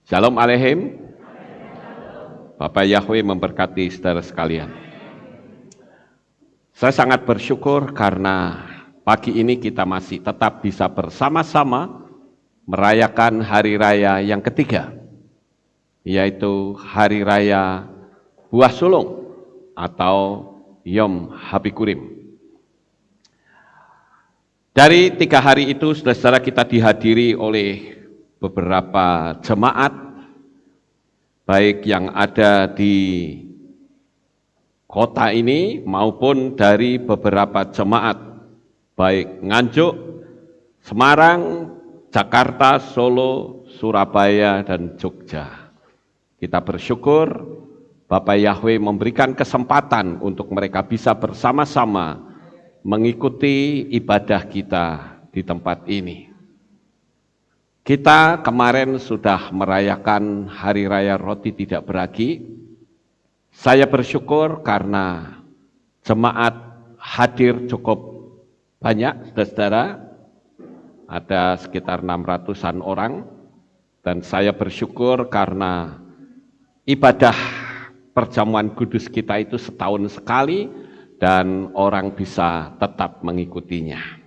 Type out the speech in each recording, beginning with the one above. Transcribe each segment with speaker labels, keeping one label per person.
Speaker 1: Shalom Aleihim. Bapak Yahweh memberkati saudara sekalian. Saya sangat bersyukur karena pagi ini kita masih tetap bisa bersama-sama merayakan hari raya yang ketiga, yaitu Hari Raya Buah Sulung atau Yom Habikurim. Dari 3 hari itu, saudara-saudara, kita dihadiri oleh beberapa jemaat, baik yang ada di kota ini maupun dari beberapa jemaat, baik Nganjuk, Semarang, Jakarta, Solo, Surabaya, dan Jogja. Kita bersyukur Bapak Yahweh memberikan kesempatan untuk mereka bisa bersama-sama mengikuti ibadah kita di tempat ini. Kita kemarin sudah merayakan Hari Raya Roti Tidak Beragi. Saya bersyukur karena jemaat hadir cukup banyak, saudara. Ada sekitar 600-an orang. Dan saya bersyukur karena ibadah perjamuan kudus kita itu setahun sekali dan orang bisa tetap mengikutinya.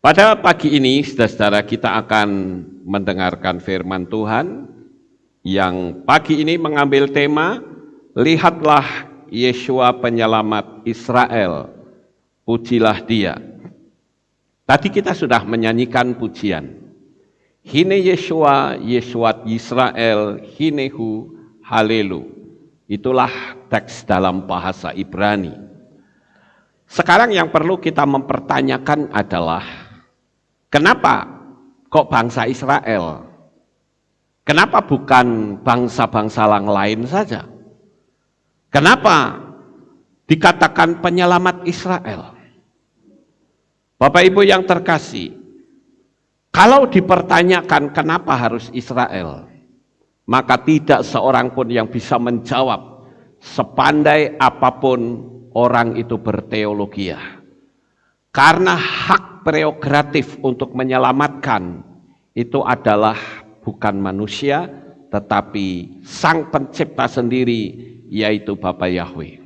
Speaker 1: Pada pagi ini, saudara-saudara, kita akan mendengarkan firman Tuhan yang pagi ini mengambil tema, lihatlah Yeshua penyelamat Israel, pujilah dia. Tadi kita sudah menyanyikan pujian. Hine Yeshua, Yeshuat Yisrael, hinehu halelu. Itulah teks dalam bahasa Ibrani. Sekarang yang perlu kita mempertanyakan adalah, kenapa kok bangsa Israel? Kenapa bukan bangsa-bangsa lain saja? Kenapa dikatakan penyelamat Israel? Bapak Ibu yang terkasih, kalau dipertanyakan kenapa harus Israel, maka tidak seorang pun yang bisa menjawab sepandai apapun orang itu berteologia. Karena hak prerogatif untuk menyelamatkan itu adalah bukan manusia, tetapi Sang Pencipta sendiri, yaitu Bapa Yahweh.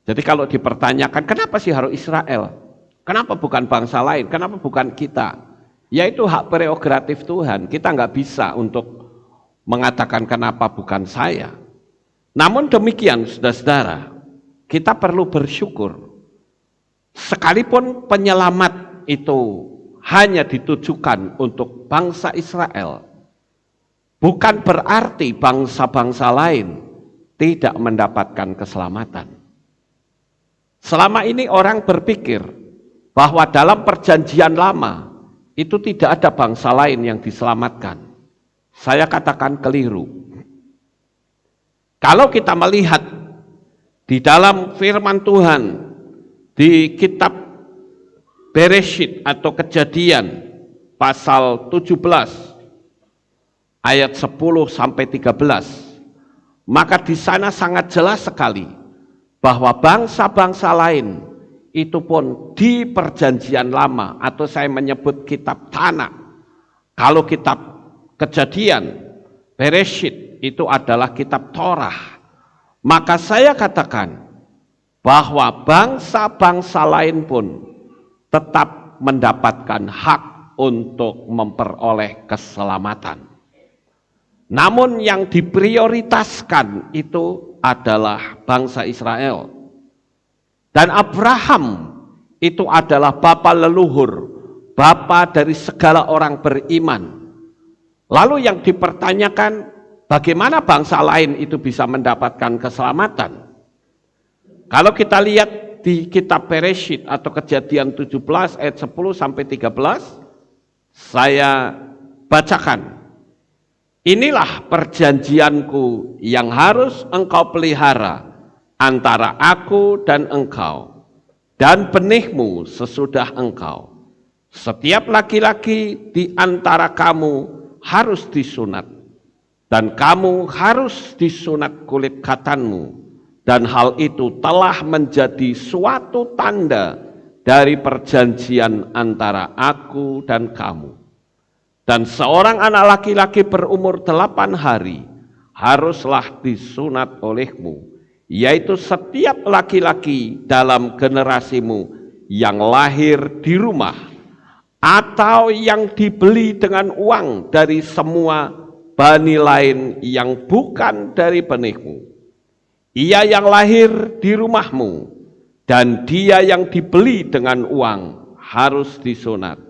Speaker 1: Jadi kalau dipertanyakan, kenapa sih harus Israel? Kenapa bukan bangsa lain? Kenapa bukan kita? Yaitu hak prerogatif Tuhan. Kita nggak bisa untuk mengatakan kenapa bukan saya. Namun demikian, saudara-saudara, kita perlu bersyukur. Sekalipun penyelamat itu hanya ditujukan untuk bangsa Israel, bukan berarti bangsa-bangsa lain tidak mendapatkan keselamatan. Selama ini orang berpikir bahwa dalam perjanjian lama itu tidak ada bangsa lain yang diselamatkan. Saya katakan keliru. Kalau kita melihat di dalam firman Tuhan, di kitab Bereshit atau Kejadian pasal 17 ayat 10 sampai 13, maka di sana sangat jelas sekali bahwa bangsa-bangsa lain itu pun di perjanjian lama, atau saya menyebut kitab Tanakh. Kalau kitab Kejadian, Bereshit itu adalah kitab Torah. Maka saya katakan bahwa bangsa-bangsa lain pun tetap mendapatkan hak untuk memperoleh keselamatan. Namun yang diprioritaskan itu adalah bangsa Israel. Dan Abraham itu adalah bapa leluhur, bapa dari segala orang beriman. Lalu yang dipertanyakan, bagaimana bangsa lain itu bisa mendapatkan keselamatan? Kalau kita lihat di kitab Bereshit atau Kejadian 17 ayat 10 sampai 13, saya bacakan. Inilah perjanjianku yang harus engkau pelihara antara aku dan engkau dan benihmu sesudah engkau. Setiap laki-laki di antara kamu harus disunat, dan kamu harus disunat kulit khatanmu, dan hal itu telah menjadi suatu tanda dari perjanjian antara aku dan kamu. Dan seorang anak laki-laki berumur 8 hari haruslah disunat olehmu, yaitu setiap laki-laki dalam generasimu yang lahir di rumah atau yang dibeli dengan uang dari semua bani lain yang bukan dari benihmu. Ia yang lahir di rumahmu dan dia yang dibeli dengan uang harus disunat.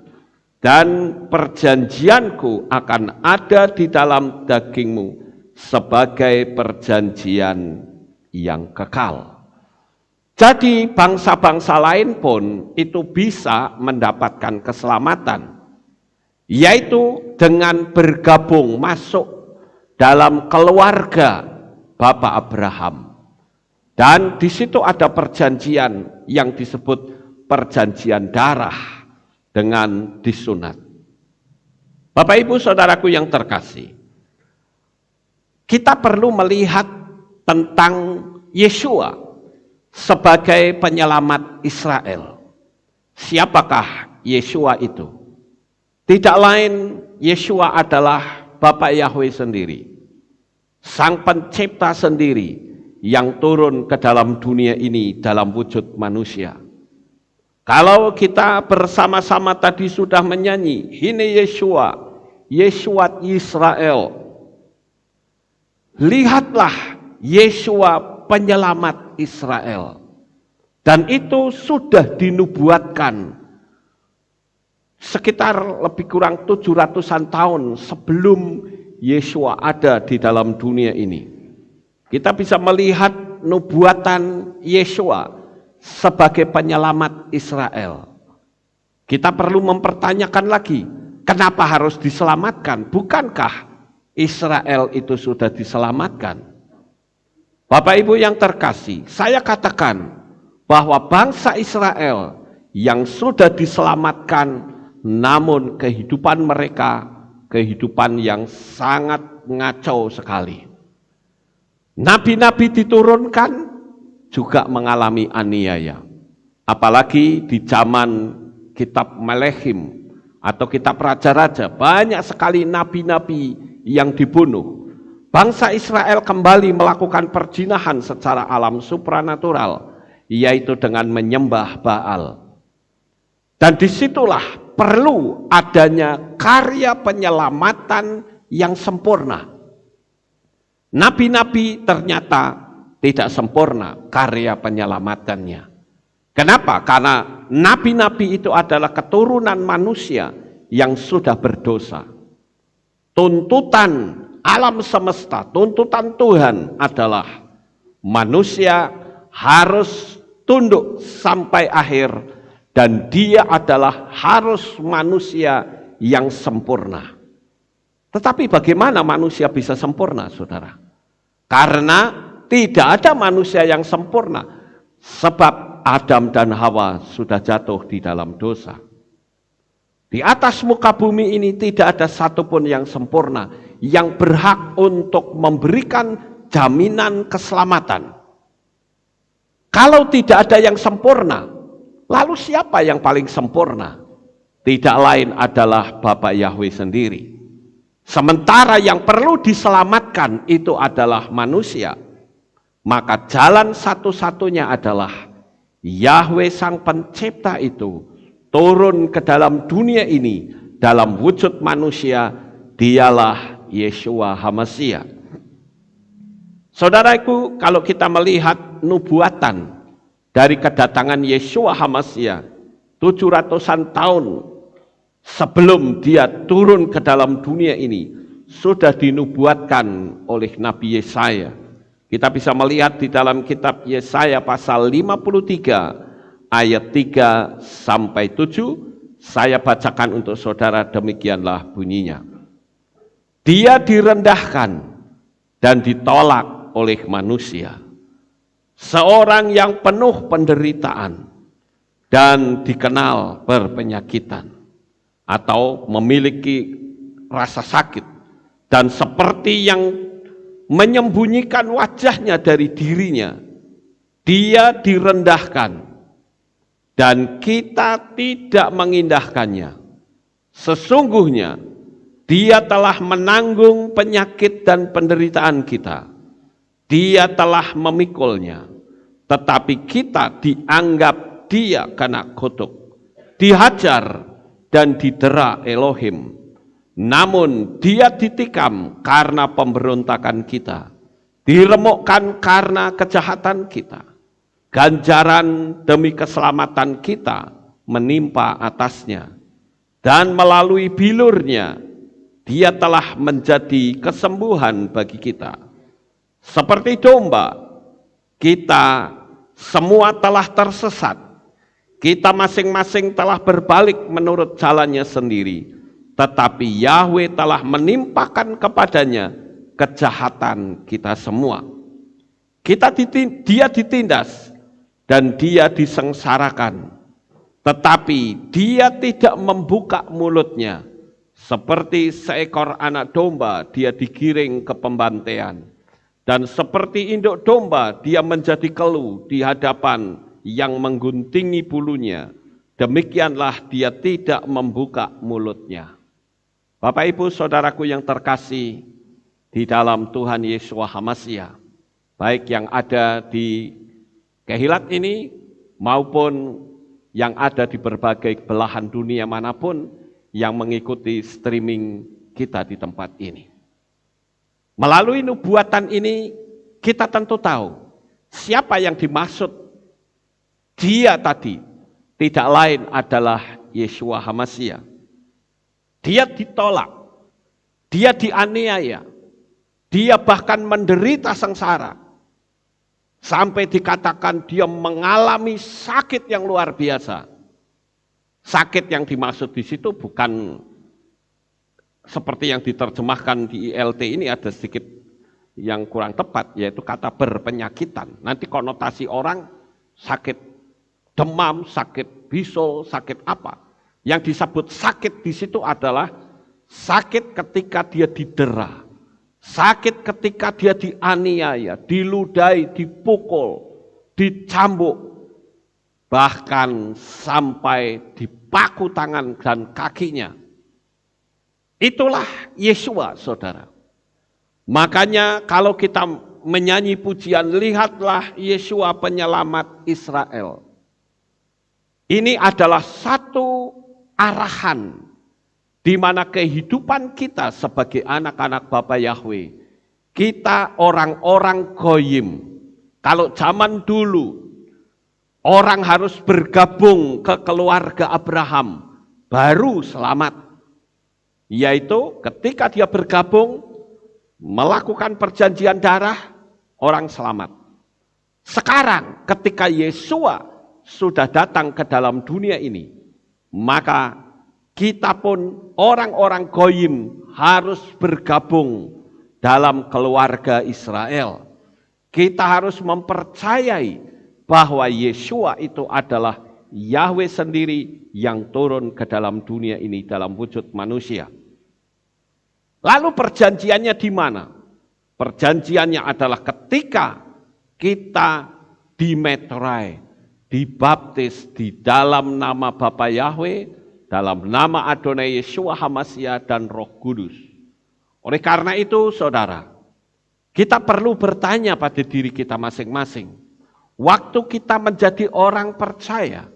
Speaker 1: Dan perjanjianku akan ada di dalam dagingmu sebagai perjanjian yang kekal. Jadi bangsa-bangsa lain pun itu bisa mendapatkan keselamatan, yaitu dengan bergabung masuk dalam keluarga Bapak Abraham. Dan di situ ada perjanjian yang disebut perjanjian darah dengan disunat. Bapak Ibu Saudaraku yang terkasih, kita perlu melihat tentang Yeshua sebagai penyelamat Israel. Siapakah Yeshua itu? Tidak lain, Yeshua adalah Bapak Yahweh sendiri, Sang Pencipta sendiri yang turun ke dalam dunia ini dalam wujud manusia. Kalau kita bersama-sama tadi sudah menyanyi, Hine Yeshua, Yeshua Israel. Lihatlah Yeshua penyelamat Israel. Dan itu sudah dinubuatkan sekitar lebih kurang 700-an tahun sebelum Yeshua ada di dalam dunia ini. Kita bisa melihat nubuatan Yeshua sebagai penyelamat Israel. Kita perlu mempertanyakan lagi, kenapa harus diselamatkan? Bukankah Israel itu sudah diselamatkan? Bapak Ibu yang terkasih, saya katakan bahwa bangsa Israel yang sudah diselamatkan, namun kehidupan mereka kehidupan yang sangat ngacau sekali. Nabi-nabi diturunkan juga mengalami aniaya. Apalagi di zaman kitab Melehim atau kitab Raja-Raja, banyak sekali nabi-nabi yang dibunuh. Bangsa Israel kembali melakukan perjinahan secara alam supranatural, yaitu dengan menyembah Baal. Dan disitulah perlu adanya karya penyelamatan yang sempurna. Nabi-nabi ternyata tidak sempurna karya penyelamatannya. Kenapa? Karena nabi-nabi itu adalah keturunan manusia yang sudah berdosa. Tuntutan alam semesta, tuntutan Tuhan adalah manusia harus tunduk sampai akhir dan dia adalah harus manusia yang sempurna. Tetapi bagaimana manusia bisa sempurna, saudara? Karena tidak ada manusia yang sempurna, sebab Adam dan Hawa sudah jatuh di dalam dosa. Di atas muka bumi ini tidak ada satupun yang sempurna, yang berhak untuk memberikan jaminan keselamatan. Kalau tidak ada yang sempurna, lalu siapa yang paling sempurna? Tidak lain adalah Bapak Yahweh sendiri. Sementara yang perlu diselamatkan itu adalah manusia. Maka jalan satu-satunya adalah Yahweh Sang Pencipta itu turun ke dalam dunia ini dalam wujud manusia, dialah Yeshua HaMashiach. Saudaraku, kalau kita melihat nubuatan dari kedatangan Yeshua HaMashiach 700-an tahun sebelum dia turun ke dalam dunia ini, sudah dinubuatkan oleh Nabi Yesaya. Kita bisa melihat di dalam kitab Yesaya pasal 53 ayat 3 sampai 7. Saya bacakan untuk saudara, demikianlah bunyinya. Dia direndahkan dan ditolak oleh manusia, seorang yang penuh penderitaan dan dikenal berpenyakitan atau memiliki rasa sakit, dan seperti yang menyembunyikan wajahnya dari dirinya. Dia direndahkan dan kita tidak mengindahkannya. Sesungguhnya Dia telah menanggung penyakit dan penderitaan kita. Dia telah memikulnya. Tetapi kita dianggap dia kena kutuk, dihajar dan didera Elohim. Namun dia ditikam karena pemberontakan kita, diremukkan karena kejahatan kita. Ganjaran demi keselamatan kita menimpa atasnya, dan melalui bilurnya dia telah menjadi kesembuhan bagi kita. Seperti domba, kita semua telah tersesat. Kita masing-masing telah berbalik menurut jalannya sendiri. Tetapi Yahweh telah menimpakan kepadanya kejahatan kita semua. Dia ditindas dan dia disengsarakan. Tetapi dia tidak membuka mulutnya. Seperti seekor anak domba dia digiring ke pembantaian. Dan seperti induk domba dia menjadi keluh di hadapan yang mengguntingi bulunya. Demikianlah dia tidak membuka mulutnya. Bapak Ibu Saudaraku yang terkasih di dalam Tuhan Yesus HaMasyiah, baik yang ada di Kehilat ini maupun yang ada di berbagai belahan dunia manapun yang mengikuti streaming kita di tempat ini. Melalui nubuatan ini kita tentu tahu siapa yang dimaksud. Dia tadi tidak lain adalah Yeshua HaMasyiah. Dia ditolak, dia dianiaya, dia bahkan menderita sengsara. Sampai dikatakan dia mengalami sakit yang luar biasa. Sakit yang dimaksud di situ bukan seperti yang diterjemahkan di ILT ini, ada sedikit yang kurang tepat, yaitu kata berpenyakitan. Nanti konotasi orang sakit demam, sakit bisul, sakit apa. Yang disebut sakit di situ adalah sakit ketika dia didera, sakit ketika dia dianiaya, diludahi, dipukul, dicambuk, bahkan sampai dipaku tangan dan kakinya. Itulah Yeshua, saudara. Makanya kalau kita menyanyi pujian, lihatlah Yeshua penyelamat Israel. Ini adalah satu arahan di mana kehidupan kita sebagai anak-anak Bapa Yahweh, kita orang-orang goyim. Kalau zaman dulu orang harus bergabung ke keluarga Abraham baru selamat. Yaitu ketika dia bergabung melakukan perjanjian darah, orang selamat. Sekarang ketika Yeshua sudah datang ke dalam dunia ini, maka kita pun orang-orang goyim harus bergabung dalam keluarga Israel. Kita harus mempercayai bahwa Yeshua itu adalah Yahweh sendiri yang turun ke dalam dunia ini dalam wujud manusia. Lalu perjanjiannya di mana? Perjanjiannya adalah ketika kita dimeterai, dibaptis di dalam nama Bapa Yahweh, dalam nama Adonai Yeshua HaMasyiah dan Roh Kudus. Oleh karena itu, saudara, kita perlu bertanya pada diri kita masing-masing. Waktu kita menjadi orang percaya,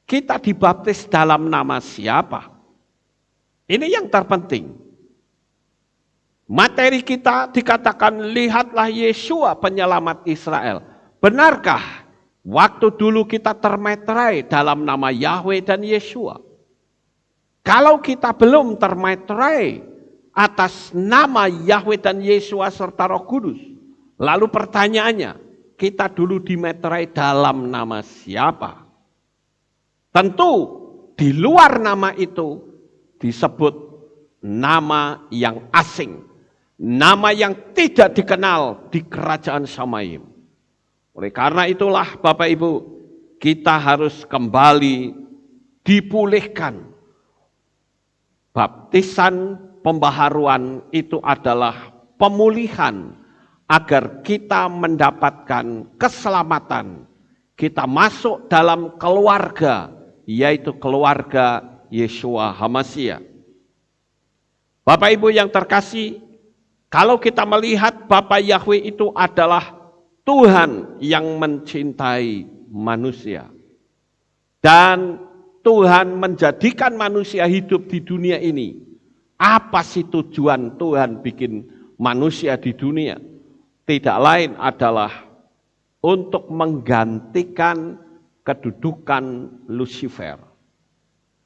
Speaker 1: kita dibaptis dalam nama siapa? Ini yang terpenting. Materi kita dikatakan, lihatlah Yeshua penyelamat Israel. Benarkah waktu dulu kita termeterai dalam nama Yahweh dan Yeshua? Kalau kita belum termeterai atas nama Yahweh dan Yeshua serta Roh Kudus, lalu pertanyaannya, kita dulu dimeterai dalam nama siapa? Tentu di luar nama itu disebut nama yang asing, nama yang tidak dikenal di kerajaan Shamayim. Oleh karena itulah Bapak Ibu, kita harus kembali dipulihkan. Baptisan pembaharuan itu adalah pemulihan agar kita mendapatkan keselamatan. Kita masuk dalam keluarga, yaitu keluarga Yeshua HaMasyiah. Bapak Ibu yang terkasih, kalau kita melihat Bapa Yahweh itu adalah Tuhan yang mencintai manusia. Dan Tuhan menjadikan manusia hidup di dunia ini. Apa sih tujuan Tuhan bikin manusia di dunia? Tidak lain adalah untuk menggantikan kedudukan Lucifer.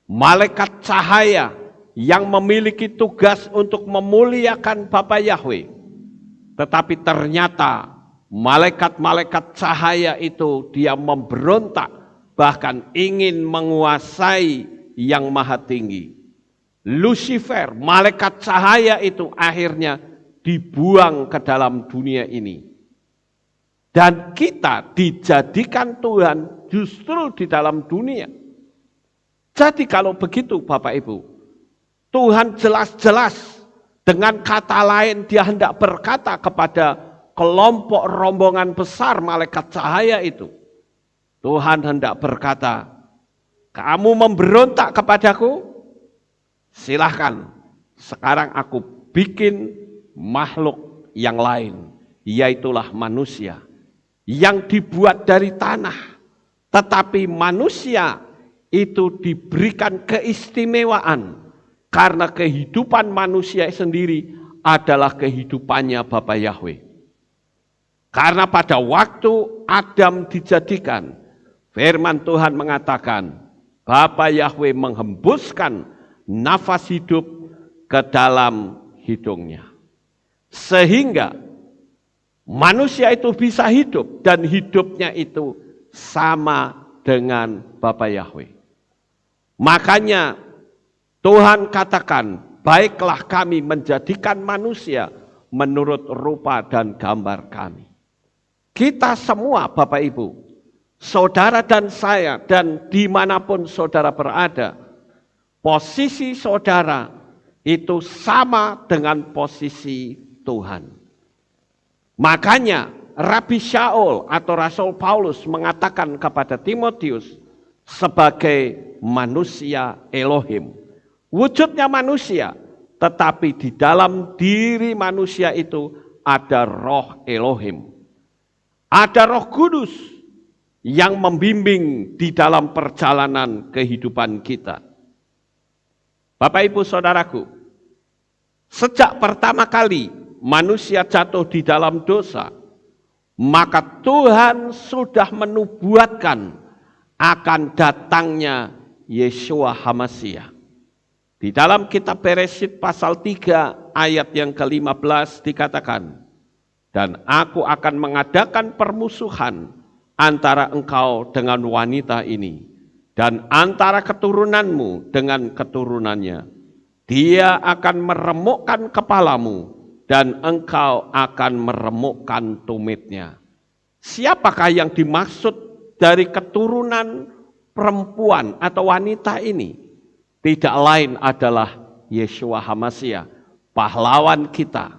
Speaker 1: Malaikat cahaya yang memiliki tugas untuk memuliakan Bapa Yahweh. Tetapi ternyata malaikat-malaikat cahaya itu dia memberontak, bahkan ingin menguasai yang maha tinggi. Lucifer, malaikat cahaya itu akhirnya dibuang ke dalam dunia ini. Dan kita dijadikan Tuhan justru di dalam dunia. Jadi kalau begitu Bapak Ibu, Tuhan jelas-jelas dengan kata lain dia hendak berkata kepada kelompok rombongan besar malaikat cahaya itu. Tuhan hendak berkata, kamu memberontak kepadaku? Silahkan, sekarang aku bikin makhluk yang lain, yaitulah manusia, yang dibuat dari tanah. Tetapi manusia itu diberikan keistimewaan, karena kehidupan manusia sendiri adalah kehidupannya Bapa Yahweh. Karena pada waktu Adam dijadikan, firman Tuhan mengatakan, Bapa Yahweh menghembuskan nafas hidup ke dalam hidungnya. Sehingga manusia itu bisa hidup dan hidupnya itu sama dengan Bapa Yahweh. Makanya Tuhan katakan, baiklah kami menjadikan manusia menurut rupa dan gambar kami. Kita semua Bapak Ibu, saudara dan saya, dan dimanapun saudara berada, posisi saudara itu sama dengan posisi Tuhan. Makanya Rabi Shaul atau Rasul Paulus mengatakan kepada Timotius sebagai manusia Elohim. Wujudnya manusia, tetapi di dalam diri manusia itu ada roh Elohim. Ada Roh Kudus yang membimbing di dalam perjalanan kehidupan kita. Bapak Ibu Saudaraku, sejak pertama kali manusia jatuh di dalam dosa, maka Tuhan sudah menubuatkan akan datangnya Yeshua HaMashiach. Di dalam kitab Bereshit pasal 3 ayat yang ke-15 dikatakan, dan aku akan mengadakan permusuhan antara engkau dengan wanita ini, dan antara keturunanmu dengan keturunannya. Dia akan meremukkan kepalamu, dan engkau akan meremukkan tumitnya. Siapakah yang dimaksud dari keturunan perempuan atau wanita ini? Tidak lain adalah Yeshua HaMashiach, pahlawan kita.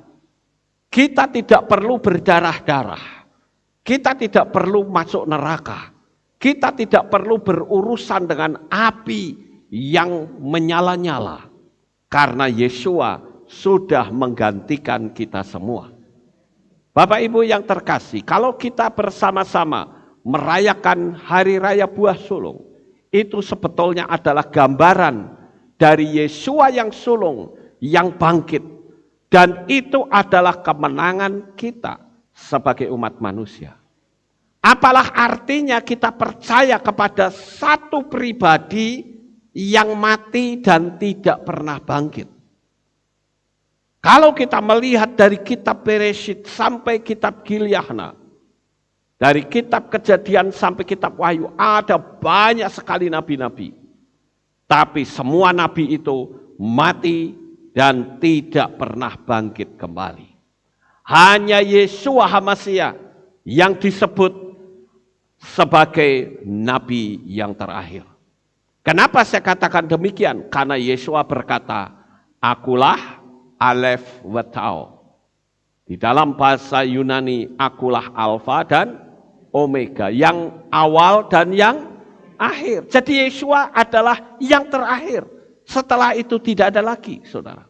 Speaker 1: Kita tidak perlu berdarah-darah. Kita tidak perlu masuk neraka. Kita tidak perlu berurusan dengan api yang menyala-nyala. Karena Yeshua sudah menggantikan kita semua. Bapak Ibu yang terkasih, kalau kita bersama-sama merayakan Hari Raya Buah Sulung, itu sebetulnya adalah gambaran dari Yeshua yang sulung, yang bangkit. Dan itu adalah kemenangan kita sebagai umat manusia. Apalah artinya kita percaya kepada satu pribadi yang mati dan tidak pernah bangkit. Kalau kita melihat dari kitab Bereshit sampai kitab Gilyahna, dari kitab Kejadian sampai kitab Wahyu, ada banyak sekali nabi-nabi. Tapi semua nabi itu mati dan tidak pernah bangkit kembali. Hanya Yeshua HaMashiach yang disebut sebagai nabi yang terakhir. Kenapa saya katakan demikian? Karena Yeshua berkata, akulah Alef wa Tau. Di dalam bahasa Yunani, akulah Alfa dan Omega, yang awal dan yang akhir. Jadi Yeshua adalah yang terakhir. Setelah itu tidak ada lagi, saudara.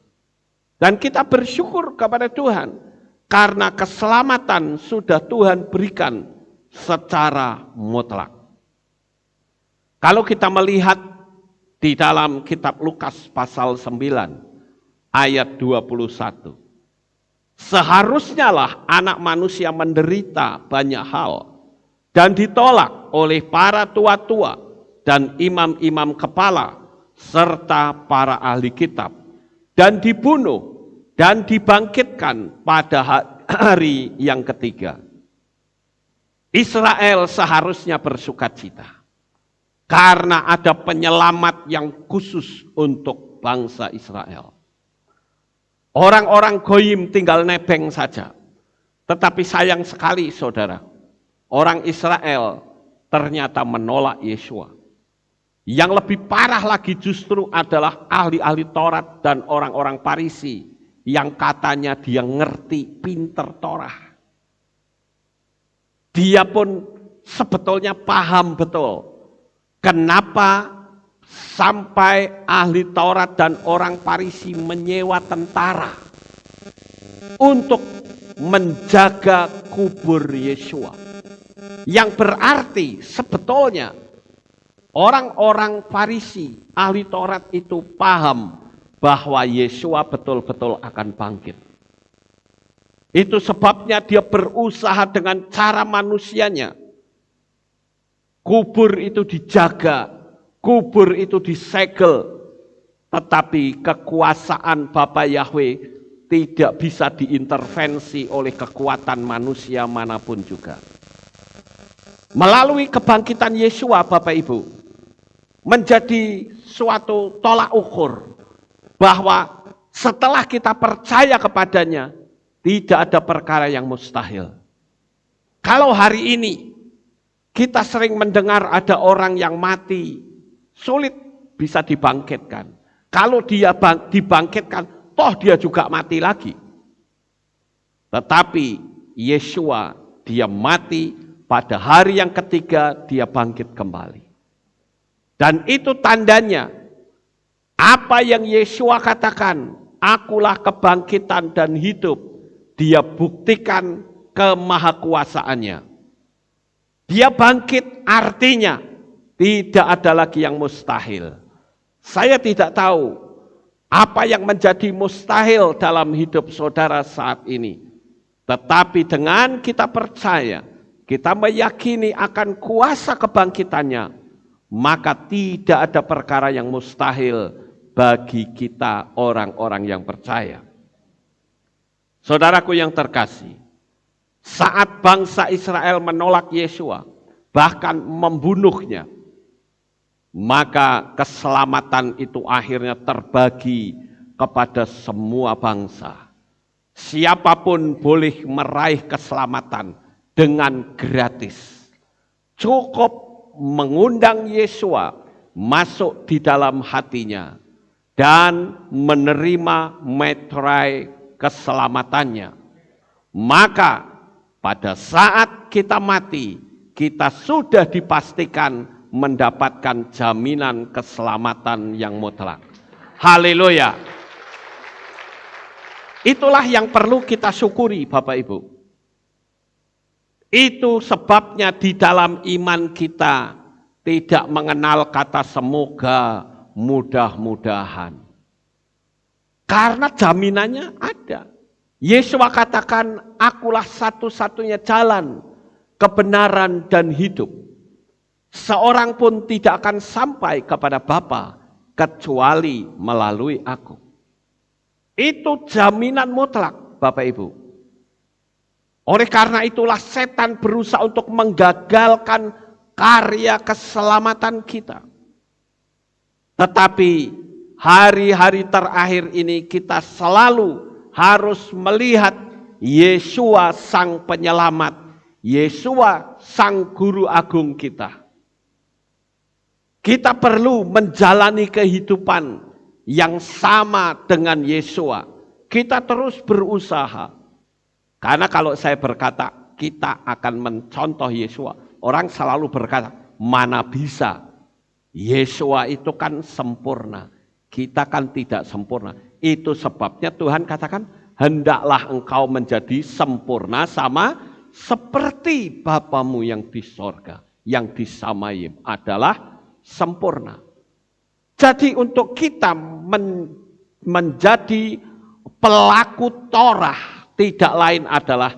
Speaker 1: Dan kita bersyukur kepada Tuhan karena keselamatan sudah Tuhan berikan secara mutlak. Kalau kita melihat di dalam kitab Lukas pasal 9 ayat 21. Seharusnya lah anak manusia menderita banyak hal dan ditolak oleh para tua-tua dan imam-imam kepala serta para ahli kitab dan dibunuh dan dibangkitkan pada hari yang ketiga. Israel seharusnya bersukacita karena ada penyelamat yang khusus untuk bangsa Israel. Orang-orang goyim tinggal nebeng saja. Tetapi sayang sekali saudara, orang Israel ternyata menolak Yesua. Yang lebih parah lagi justru adalah ahli-ahli Taurat dan orang-orang Farisi yang katanya dia ngerti, pinter Torah. Dia pun sebetulnya paham betul kenapa sampai ahli Taurat dan orang Farisi menyewa tentara untuk menjaga kubur Yesua. Yang berarti sebetulnya orang-orang Farisi, ahli Taurat itu paham bahwa Yesua betul-betul akan bangkit. Itu sebabnya dia berusaha dengan cara manusianya. Kubur itu dijaga, kubur itu disegel, tetapi kekuasaan Bapa Yahweh tidak bisa diintervensi oleh kekuatan manusia manapun juga. Melalui kebangkitan Yesua, Bapak Ibu, menjadi suatu tolak ukur bahwa setelah kita percaya kepadanya, tidak ada perkara yang mustahil. Kalau hari ini kita sering mendengar ada orang yang mati, sulit bisa dibangkitkan. Kalau dia dibangkitkan, toh dia juga mati lagi. Tetapi Yesua, dia mati, pada hari yang ketiga dia bangkit kembali. Dan itu tandanya, apa yang Yesua katakan, akulah kebangkitan dan hidup, dia buktikan kemahakuasaannya. Dia bangkit artinya tidak ada lagi yang mustahil. Saya tidak tahu apa yang menjadi mustahil dalam hidup saudara saat ini. Tetapi dengan kita percaya, kita meyakini akan kuasa kebangkitannya, maka tidak ada perkara yang mustahil bagi kita orang-orang yang percaya. Saudaraku yang terkasih, saat bangsa Israel menolak Yesua, bahkan membunuhnya, maka keselamatan itu akhirnya terbagi kepada semua bangsa. Siapapun boleh meraih keselamatan dengan gratis. Cukup mengundang Yesua masuk di dalam hatinya dan menerima metrai keselamatannya. Maka pada saat kita mati, kita sudah dipastikan mendapatkan jaminan keselamatan yang mutlak. Haleluya. Itulah yang perlu kita syukuri Bapak Ibu. Itu sebabnya di dalam iman kita tidak mengenal kata semoga, mudah-mudahan. Karena jaminannya ada. Yesua katakan, akulah satu-satunya jalan, kebenaran dan hidup. Seorang pun tidak akan sampai kepada Bapa kecuali melalui aku. Itu jaminan mutlak, Bapak Ibu. Oleh karena itulah setan berusaha untuk menggagalkan karya keselamatan kita. Tetapi hari-hari terakhir ini kita selalu harus melihat Yesua sang penyelamat, Yesua sang guru agung kita. Kita perlu menjalani kehidupan yang sama dengan Yesua. Kita terus berusaha. Karena kalau saya berkata kita akan mencontoh Yesua, orang selalu berkata, mana bisa? Yesua itu kan sempurna. Kita kan tidak sempurna. Itu sebabnya Tuhan katakan, hendaklah engkau menjadi sempurna sama seperti Bapamu yang di sorga. Yang di Samayim adalah sempurna. Jadi untuk kita menjadi pelaku Torah, tidak lain adalah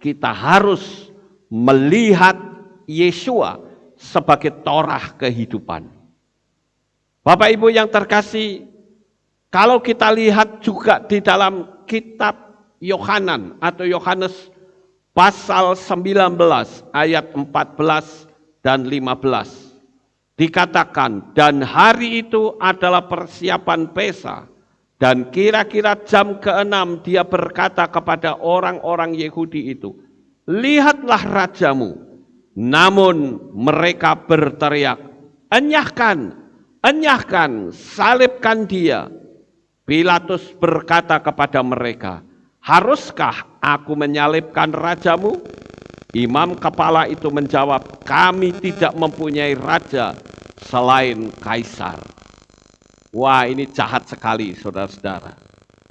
Speaker 1: kita harus melihat Yesua sebagai Torah kehidupan. Bapak Ibu yang terkasih, kalau kita lihat juga di dalam kitab Yohanan atau Yohanes pasal 19 ayat 14 dan 15. Dikatakan, dan hari itu adalah persiapan pesta, dan kira-kira jam ke-6 dia berkata kepada orang-orang Yahudi itu, lihatlah rajamu. Namun mereka berteriak, enyahkan, enyahkan, salibkan dia. Pilatus berkata kepada mereka, haruskah aku menyalibkan rajamu? Imam kepala itu menjawab, kami tidak mempunyai raja selain Kaisar. Wah, ini jahat sekali saudara-saudara.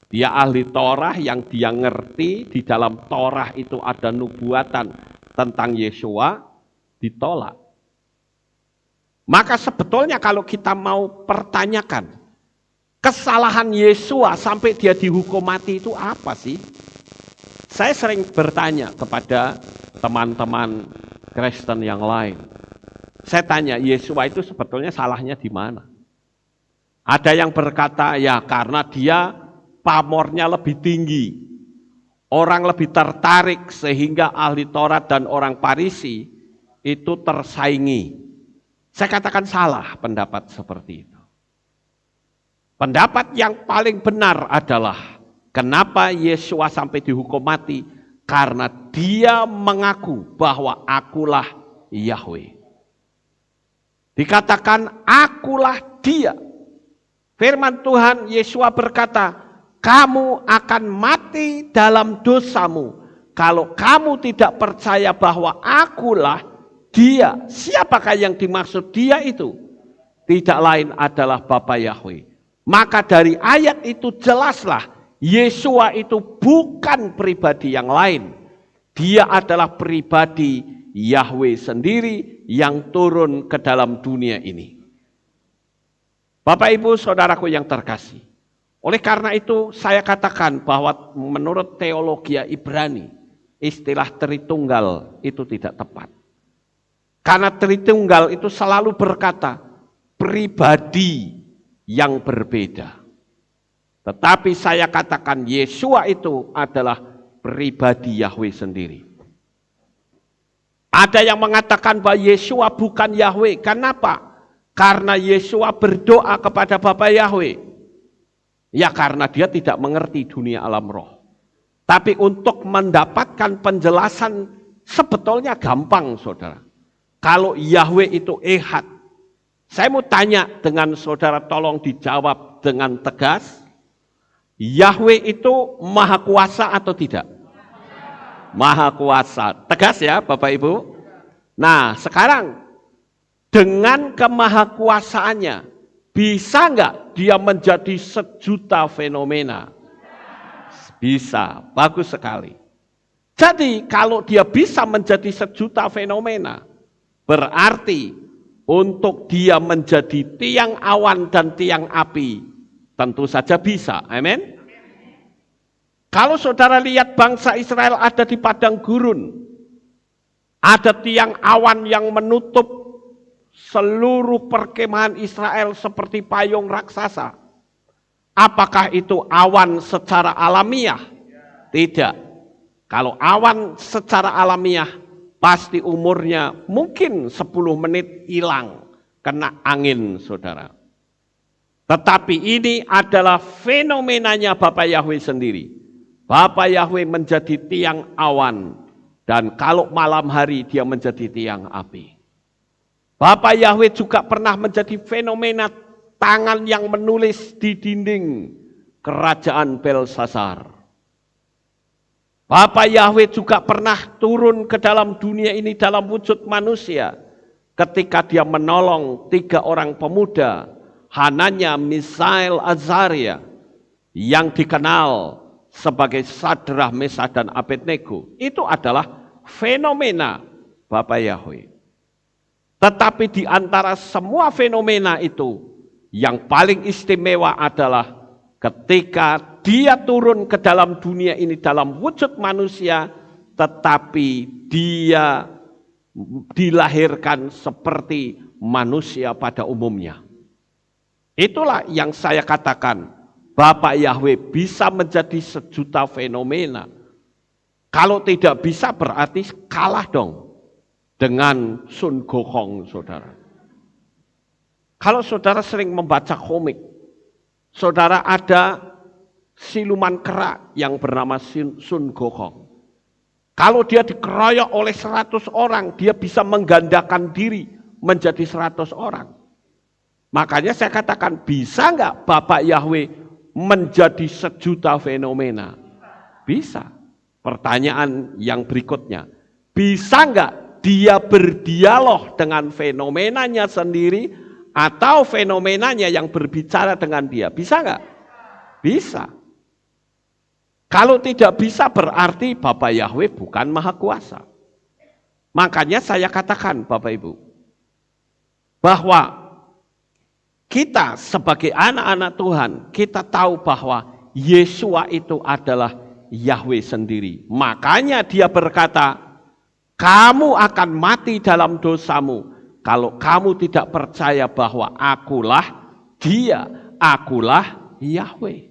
Speaker 1: Dia ahli Torah yang dia ngerti di dalam Torah itu ada nubuatan tentang Yesua, ditolak. Maka sebetulnya kalau kita mau pertanyakan, kesalahan Yesua sampai dia dihukum mati itu apa sih? Saya sering bertanya kepada teman-teman Kristen yang lain. Saya tanya, Yesua itu sebetulnya salahnya di mana? Ada yang berkata, ya karena dia pamornya lebih tinggi. Orang lebih tertarik sehingga ahli Taurat dan orang Farisi itu tersaingi. Saya katakan salah pendapat seperti itu. Pendapat yang paling benar adalah kenapa Yesua sampai dihukum mati? Karena dia mengaku bahwa akulah Yahweh. Dikatakan akulah dia. Firman Tuhan, Yesua berkata, kamu akan mati dalam dosamu. Kalau kamu tidak percaya bahwa akulah dia. Siapakah yang dimaksud dia itu? Tidak lain adalah Bapa Yahweh. Maka dari ayat itu jelaslah, Yesua itu bukan pribadi yang lain. Dia adalah pribadi Yahweh sendiri yang turun ke dalam dunia ini. Bapak Ibu saudaraku yang terkasih. Oleh karena itu saya katakan bahwa menurut teologi Ibrani, istilah Tritunggal itu tidak tepat. Karena Tritunggal itu selalu berkata pribadi yang berbeda. Tetapi saya katakan Yesua itu adalah pribadi Yahweh sendiri. Ada yang mengatakan bahwa Yesua bukan Yahweh. Kenapa? Karena Yesua berdoa kepada Bapa Yahweh. Ya karena dia tidak mengerti dunia alam roh. Tapi untuk mendapatkan penjelasan sebetulnya gampang saudara. Kalau Yahweh itu ehad. Saya mau tanya dengan saudara, tolong dijawab dengan tegas. Yahweh itu maha kuasa atau tidak? Maha kuasa. Tegas ya Bapak Ibu. Nah sekarang dengan kemahakuasaannya bisa nggak dia menjadi sejuta fenomena? Bisa, bagus sekali. Jadi kalau dia bisa menjadi sejuta fenomena, berarti untuk dia menjadi tiang awan dan tiang api, tentu saja bisa, amin. Kalau saudara lihat bangsa Israel ada di padang gurun, ada tiang awan yang menutup seluruh perkemahan Israel seperti payung raksasa. Apakah itu awan secara alamiah? Tidak. Kalau awan secara alamiah, pasti umurnya mungkin 10 menit hilang, kena angin saudara. Tetapi ini adalah fenomenanya Bapa Yahweh sendiri. Bapa Yahweh menjadi tiang awan, dan kalau malam hari dia menjadi tiang api. Bapa Yahweh juga pernah menjadi fenomena tangan yang menulis di dinding kerajaan Belsasar. Bapa Yahweh juga pernah turun ke dalam dunia ini dalam wujud manusia ketika dia menolong 3 orang pemuda, Hananya, Misael, Azaria. yang dikenal sebagai Sadrah, Mesah, dan Abednego, itu adalah fenomena Bapa Yahweh. Tetapi di antara semua fenomena itu, yang paling istimewa adalah ketika dia turun ke dalam dunia ini dalam wujud manusia, tetapi dia dilahirkan seperti manusia pada umumnya. Itulah yang saya katakan, Bapa Yahweh bisa menjadi sejuta fenomena. Kalau tidak bisa berarti kalah dong dengan Sun Gokong, saudara. Kalau saudara sering membaca komik, saudara ada siluman kera yang bernama Sun Gokong. Kalau dia dikeroyok oleh 100 orang, dia bisa menggandakan diri menjadi 100 orang. Makanya saya katakan, bisa nggak Bapak Yahweh menjadi sejuta fenomena? Bisa. Pertanyaan yang berikutnya, bisa nggak dia berdialog dengan fenomenanya sendiri atau fenomenanya yang berbicara dengan dia? Bisa nggak? Bisa. Kalau tidak bisa berarti Bapak Yahweh bukan Maha Kuasa. Makanya saya katakan Bapak Ibu, bahwa kita sebagai anak-anak Tuhan, kita tahu bahwa Yesua itu adalah Yahweh sendiri. Makanya dia berkata, kamu akan mati dalam dosamu kalau kamu tidak percaya bahwa akulah Dia, akulah Yahweh.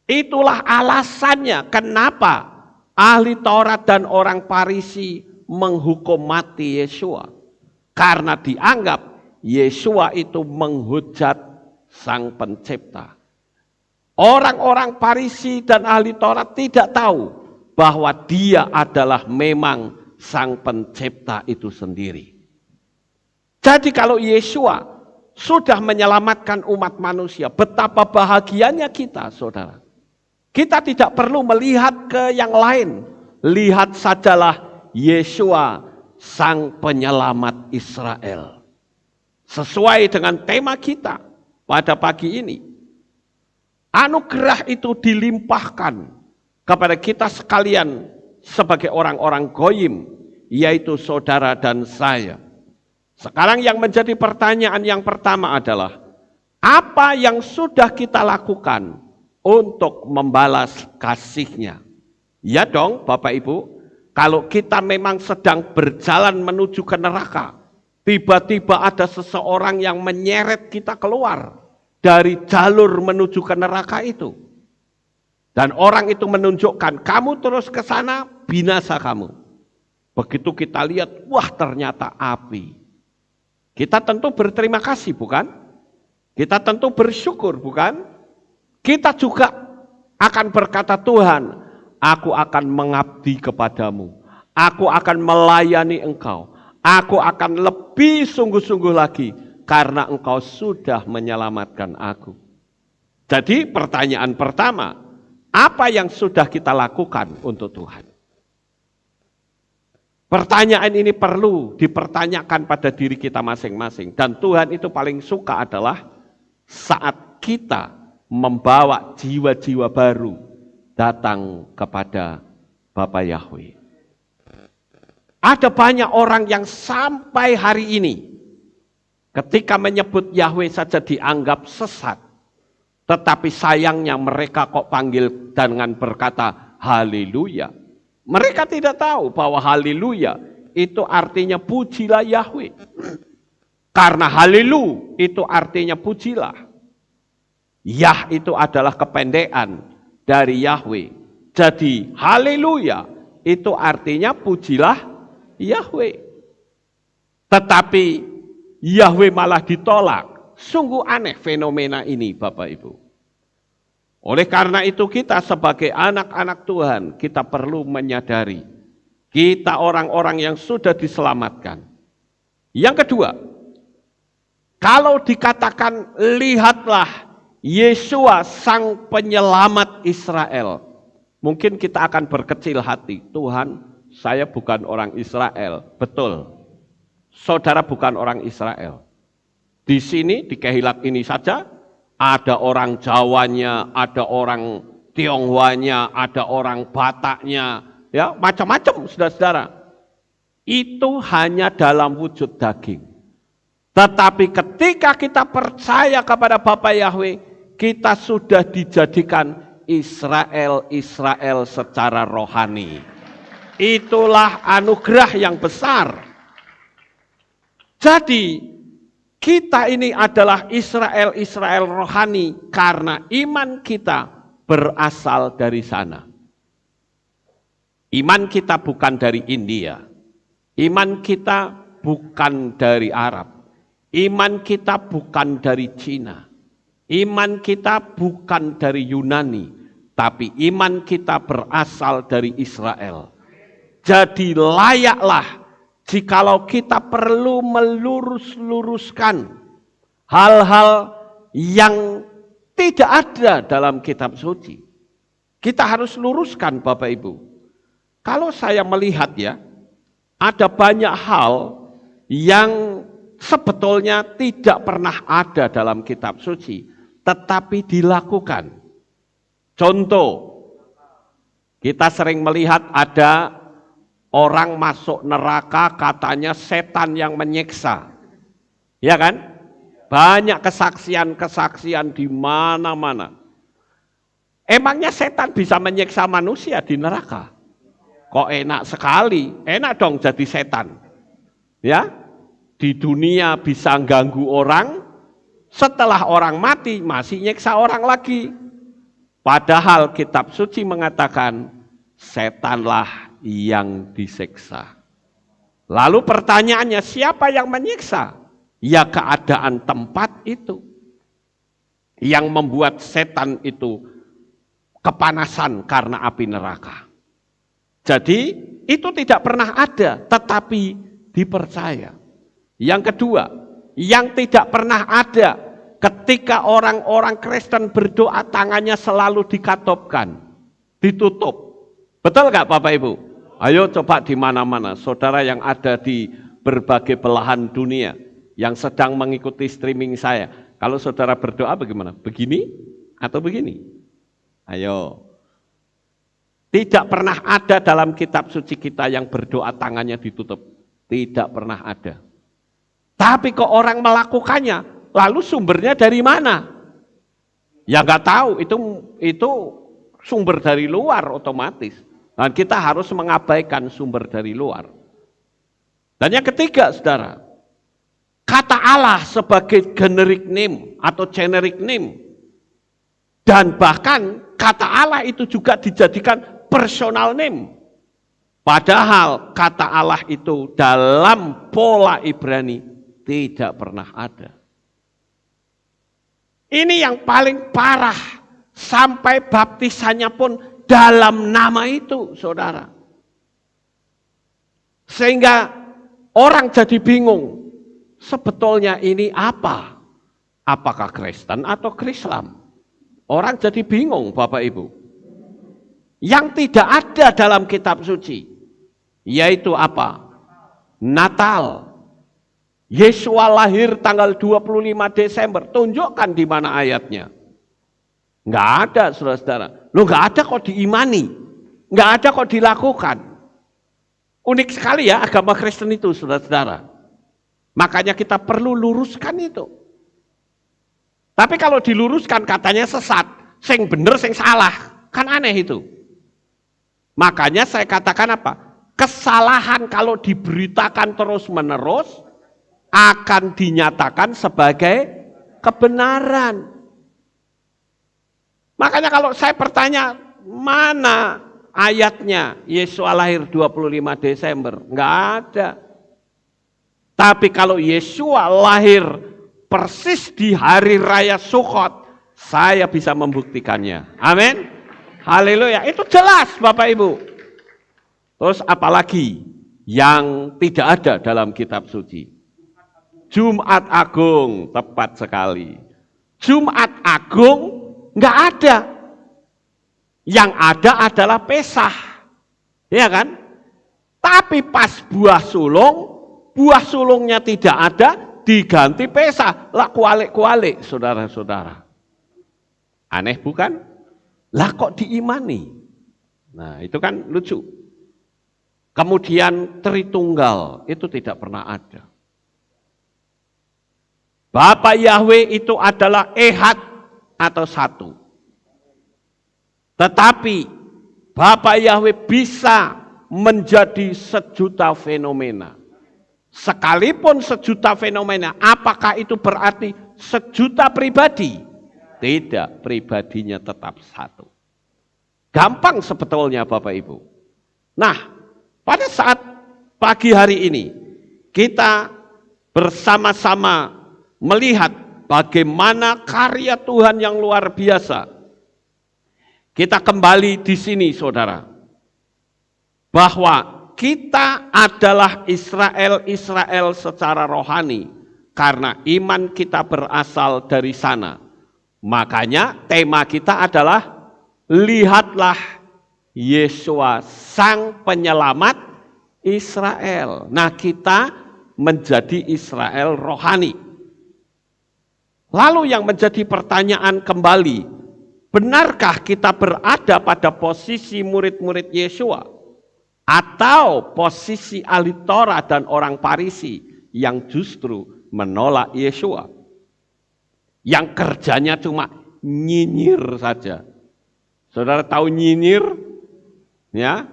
Speaker 1: Itulah alasannya kenapa ahli Taurat dan orang Farisi menghukum mati Yesua. Karena dianggap Yesua itu menghujat Sang Pencipta. Orang-orang Farisi dan ahli Taurat tidak tahu bahwa Dia adalah memang Sang Pencipta itu sendiri. Jadi kalau Yesua sudah menyelamatkan umat manusia, betapa bahagianya kita, saudara. Kita tidak perlu melihat ke yang lain. Lihat sajalah Yesua, Sang Penyelamat Israel. Sesuai dengan tema kita pada pagi ini. Anugerah itu dilimpahkan kepada kita sekalian sebagai orang-orang goyim, yaitu saudara dan saya. Sekarang yang menjadi pertanyaan yang pertama adalah, apa yang sudah kita lakukan untuk membalas kasih-Nya? Ya dong Bapak Ibu, kalau kita memang sedang berjalan menuju ke neraka, tiba-tiba ada seseorang yang menyeret kita keluar dari jalur menuju ke neraka itu. Dan orang itu menunjukkan, kamu terus ke sana, binasa kamu. Begitu kita lihat, wah ternyata api. Kita tentu berterima kasih, bukan? Kita tentu bersyukur, bukan? Kita juga akan berkata, Tuhan, aku akan mengabdi kepadamu. Aku akan melayani Engkau. Aku akan lebih sungguh-sungguh lagi karena Engkau sudah menyelamatkan aku. Jadi pertanyaan pertama, apa yang sudah kita lakukan untuk Tuhan? Pertanyaan ini perlu dipertanyakan pada diri kita masing-masing. Dan Tuhan itu paling suka adalah saat kita membawa jiwa-jiwa baru datang kepada Bapa Yahweh. Ada banyak orang yang sampai hari ini ketika menyebut Yahweh saja dianggap sesat. Tetapi sayangnya mereka kok panggil dengan berkata haleluya. Mereka tidak tahu bahwa haleluya itu artinya pujilah Yahweh. Karena halelu itu artinya pujilah. Yah itu adalah kependekan dari Yahweh. Jadi haleluya itu artinya pujilah Yahweh. Tetapi Yahweh malah ditolak. Sungguh aneh fenomena ini Bapak Ibu. Oleh karena itu kita sebagai anak-anak Tuhan, kita perlu menyadari, kita orang-orang yang sudah diselamatkan. Yang kedua, kalau dikatakan lihatlah Yesua Sang Penyelamat Israel, mungkin kita akan berkecil hati, Tuhan saya bukan orang Israel. Betul, saudara bukan orang Israel. Di sini, di Kehilat ini saja, ada orang Jawanya, ada orang Tionghoanya, ada orang Bataknya, ya macam-macam saudara-saudara. Itu hanya dalam wujud daging. Tetapi ketika kita percaya kepada Bapa Yahweh, kita sudah dijadikan Israel secara rohani. Itulah anugerah yang besar. Jadi kita ini adalah Israel rohani karena iman kita berasal dari sana. Iman kita bukan dari India. Iman kita bukan dari Arab. Iman kita bukan dari Cina. Iman kita bukan dari Yunani. Tapi iman kita berasal dari Israel. Jadi layaklah jikalau kita perlu melurus-luruskan hal-hal yang tidak ada dalam kitab suci. Kita harus luruskan Bapak Ibu. Kalau saya melihat ya, ada banyak hal yang sebetulnya tidak pernah ada dalam kitab suci, tetapi dilakukan. Contoh, kita sering melihat ada orang masuk neraka katanya setan yang menyiksa. Ya kan? Banyak kesaksian-kesaksian di mana-mana. Emangnya setan bisa menyiksa manusia di neraka? Kok enak sekali, enak dong jadi setan. Ya, di dunia bisa ganggu orang, setelah orang mati masih nyiksa orang lagi. Padahal kitab suci mengatakan setanlah yang disiksa. Lalu pertanyaannya, siapa yang menyiksa? Ya keadaan tempat itu. Yang membuat setan itu kepanasan karena api neraka. Jadi itu tidak pernah ada, tetapi dipercaya. Yang kedua, yang tidak pernah ada ketika orang-orang Kristen berdoa tangannya selalu dikatopkan, ditutup. Betul nggak Bapak Ibu? Ayo coba di mana-mana, saudara yang ada di berbagai belahan dunia, yang sedang mengikuti streaming saya. Kalau saudara berdoa bagaimana? Begini atau begini? Ayo. Tidak pernah ada dalam kitab suci kita yang berdoa tangannya ditutup. Tidak pernah ada. Tapi kok orang melakukannya, lalu sumbernya dari mana? Ya nggak tahu, itu sumber dari luar otomatis. Dan kita harus mengabaikan sumber dari luar. Dan yang ketiga, saudara, kata Allah sebagai generic name atau generic name. Dan bahkan kata Allah itu juga dijadikan personal name. Padahal kata Allah itu dalam pola Ibrani tidak pernah ada. Ini yang paling parah, sampai baptisannya pun dalam nama itu, saudara. Sehingga orang jadi bingung, sebetulnya ini apa? Apakah Kristen atau Islam? Orang jadi bingung, Bapak Ibu. Yang tidak ada dalam kitab suci, yaitu apa? Natal. Yesua lahir tanggal 25 Desember. Tunjukkan di mana ayatnya. Enggak ada, saudara-saudara. Loh, enggak ada kok diimani. Enggak ada kok dilakukan. Unik sekali ya agama Kristen itu, saudara-saudara. Makanya kita perlu luruskan itu. Tapi kalau diluruskan katanya sesat. Sing bener, sing salah. Kan aneh itu. Makanya saya katakan apa? Kesalahan kalau diberitakan terus-menerus akan dinyatakan sebagai kebenaran. Makanya kalau saya bertanya, mana ayatnya Yesua lahir 25 Desember? Enggak ada. Tapi kalau Yesua lahir persis di hari raya Sukkot, saya bisa membuktikannya. Amin. Haleluya. Itu jelas Bapak Ibu. Terus apalagi yang tidak ada dalam kitab suci? Jumat Agung, tepat sekali. Jumat Agung enggak ada. Yang ada adalah Pesah. Ya kan? Tapi pas buah sulungnya tidak ada, diganti Pesah. Lah kualik-kualik, saudara-saudara. Aneh bukan? Lah kok diimani? Nah itu kan lucu. Kemudian Tritunggal itu tidak pernah ada. Bapa Yahweh itu adalah ehad atau satu. Tetapi Bapa Yahweh bisa menjadi sejuta fenomena. Sekalipun sejuta fenomena, apakah itu berarti sejuta pribadi? Tidak, pribadinya tetap satu. Gampang sebetulnya Bapak Ibu. Nah, pada saat pagi hari ini, kita bersama-sama melihat bagaimana karya Tuhan yang luar biasa. Kita kembali di sini, saudara, bahwa kita adalah Israel secara rohani, karena iman kita berasal dari sana. Makanya tema kita adalah, lihatlah Yesua Sang Penyelamat Israel. Nah, kita menjadi Israel rohani. Lalu yang menjadi pertanyaan kembali, benarkah kita berada pada posisi murid-murid Yesua? Atau posisi ahli Torah dan orang Farisi yang justru menolak Yesua? Yang kerjanya cuma nyinyir saja. Saudara tahu nyinyir? Ya,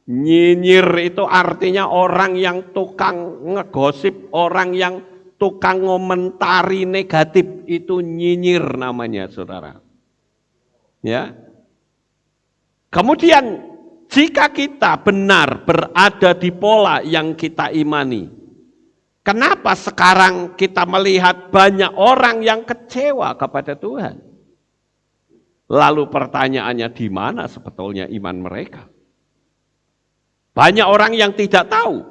Speaker 1: nyinyir itu artinya orang yang tukang ngegosip, orang yang tukang ngomentari negatif, itu nyinyir namanya, saudara. Ya. Kemudian jika kita benar berada di pola yang kita imani, kenapa sekarang kita melihat banyak orang yang kecewa kepada Tuhan? Lalu pertanyaannya, di mana sebetulnya iman mereka? Banyak orang yang tidak tahu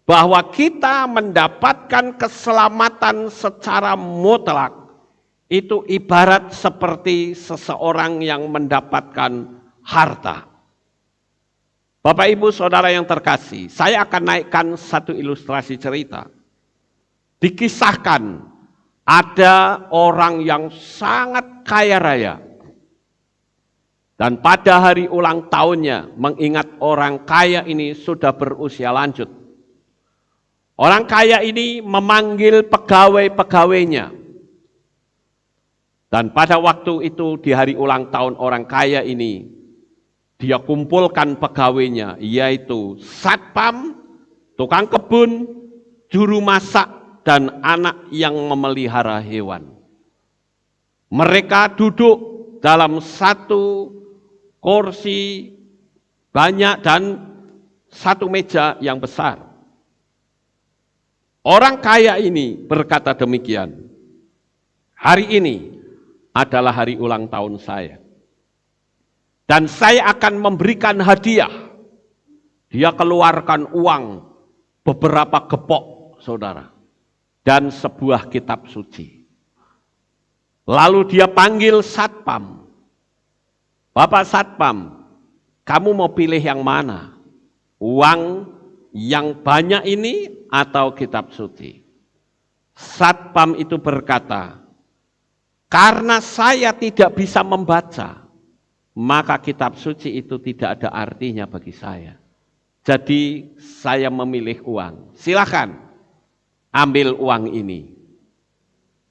Speaker 1: bahwa kita mendapatkan keselamatan secara mutlak itu ibarat seperti seseorang yang mendapatkan harta. Bapak Ibu Saudara yang terkasih, saya akan naikkan satu ilustrasi cerita. Dikisahkan ada orang yang sangat kaya raya. Dan pada hari ulang tahunnya, mengingat orang kaya ini sudah berusia lanjut. Orang kaya ini memanggil pegawai-pegawainya. Dan pada waktu itu di hari ulang tahun orang kaya ini, dia kumpulkan pegawainya, yaitu satpam, tukang kebun, juru masak, dan anak yang memelihara hewan. Mereka duduk dalam satu kursi banyak dan satu meja yang besar. Orang kaya ini berkata demikian, hari ini adalah hari ulang tahun saya. Dan saya akan memberikan hadiah. Dia keluarkan uang beberapa gepok, saudara. Dan sebuah kitab suci. Lalu dia panggil satpam. Bapak satpam, kamu mau pilih yang mana? Uang yang banyak ini atau kitab suci? Satpam itu berkata, karena saya tidak bisa membaca, maka kitab suci itu tidak ada artinya bagi saya. Jadi saya memilih uang. Silakan ambil uang ini.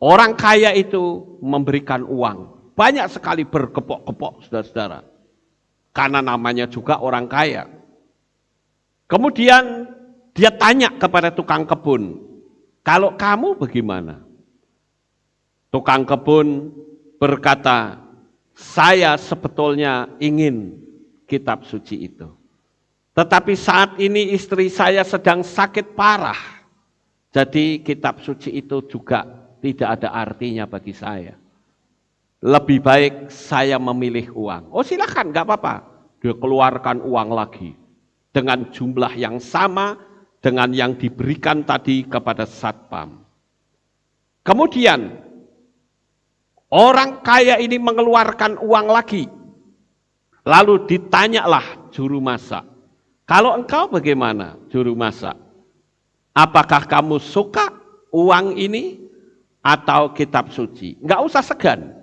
Speaker 1: Orang kaya itu memberikan uang. Banyak sekali bergepok-gepok, saudara-saudara. Karena namanya juga orang kaya. Kemudian dia tanya kepada tukang kebun, kalau kamu bagaimana? Tukang kebun berkata, saya sebetulnya ingin kitab suci itu. Tetapi saat ini istri saya sedang sakit parah. Jadi kitab suci itu juga tidak ada artinya bagi saya. Lebih baik saya memilih uang. Oh silakan, gak apa-apa. Dia keluarkan uang lagi. Dengan jumlah yang sama dengan yang diberikan tadi kepada satpam. Kemudian orang kaya ini mengeluarkan uang lagi. Lalu ditanyalah juru masak. Kalau engkau bagaimana, juru masak? Apakah kamu suka uang ini atau kitab suci? Enggak usah segan.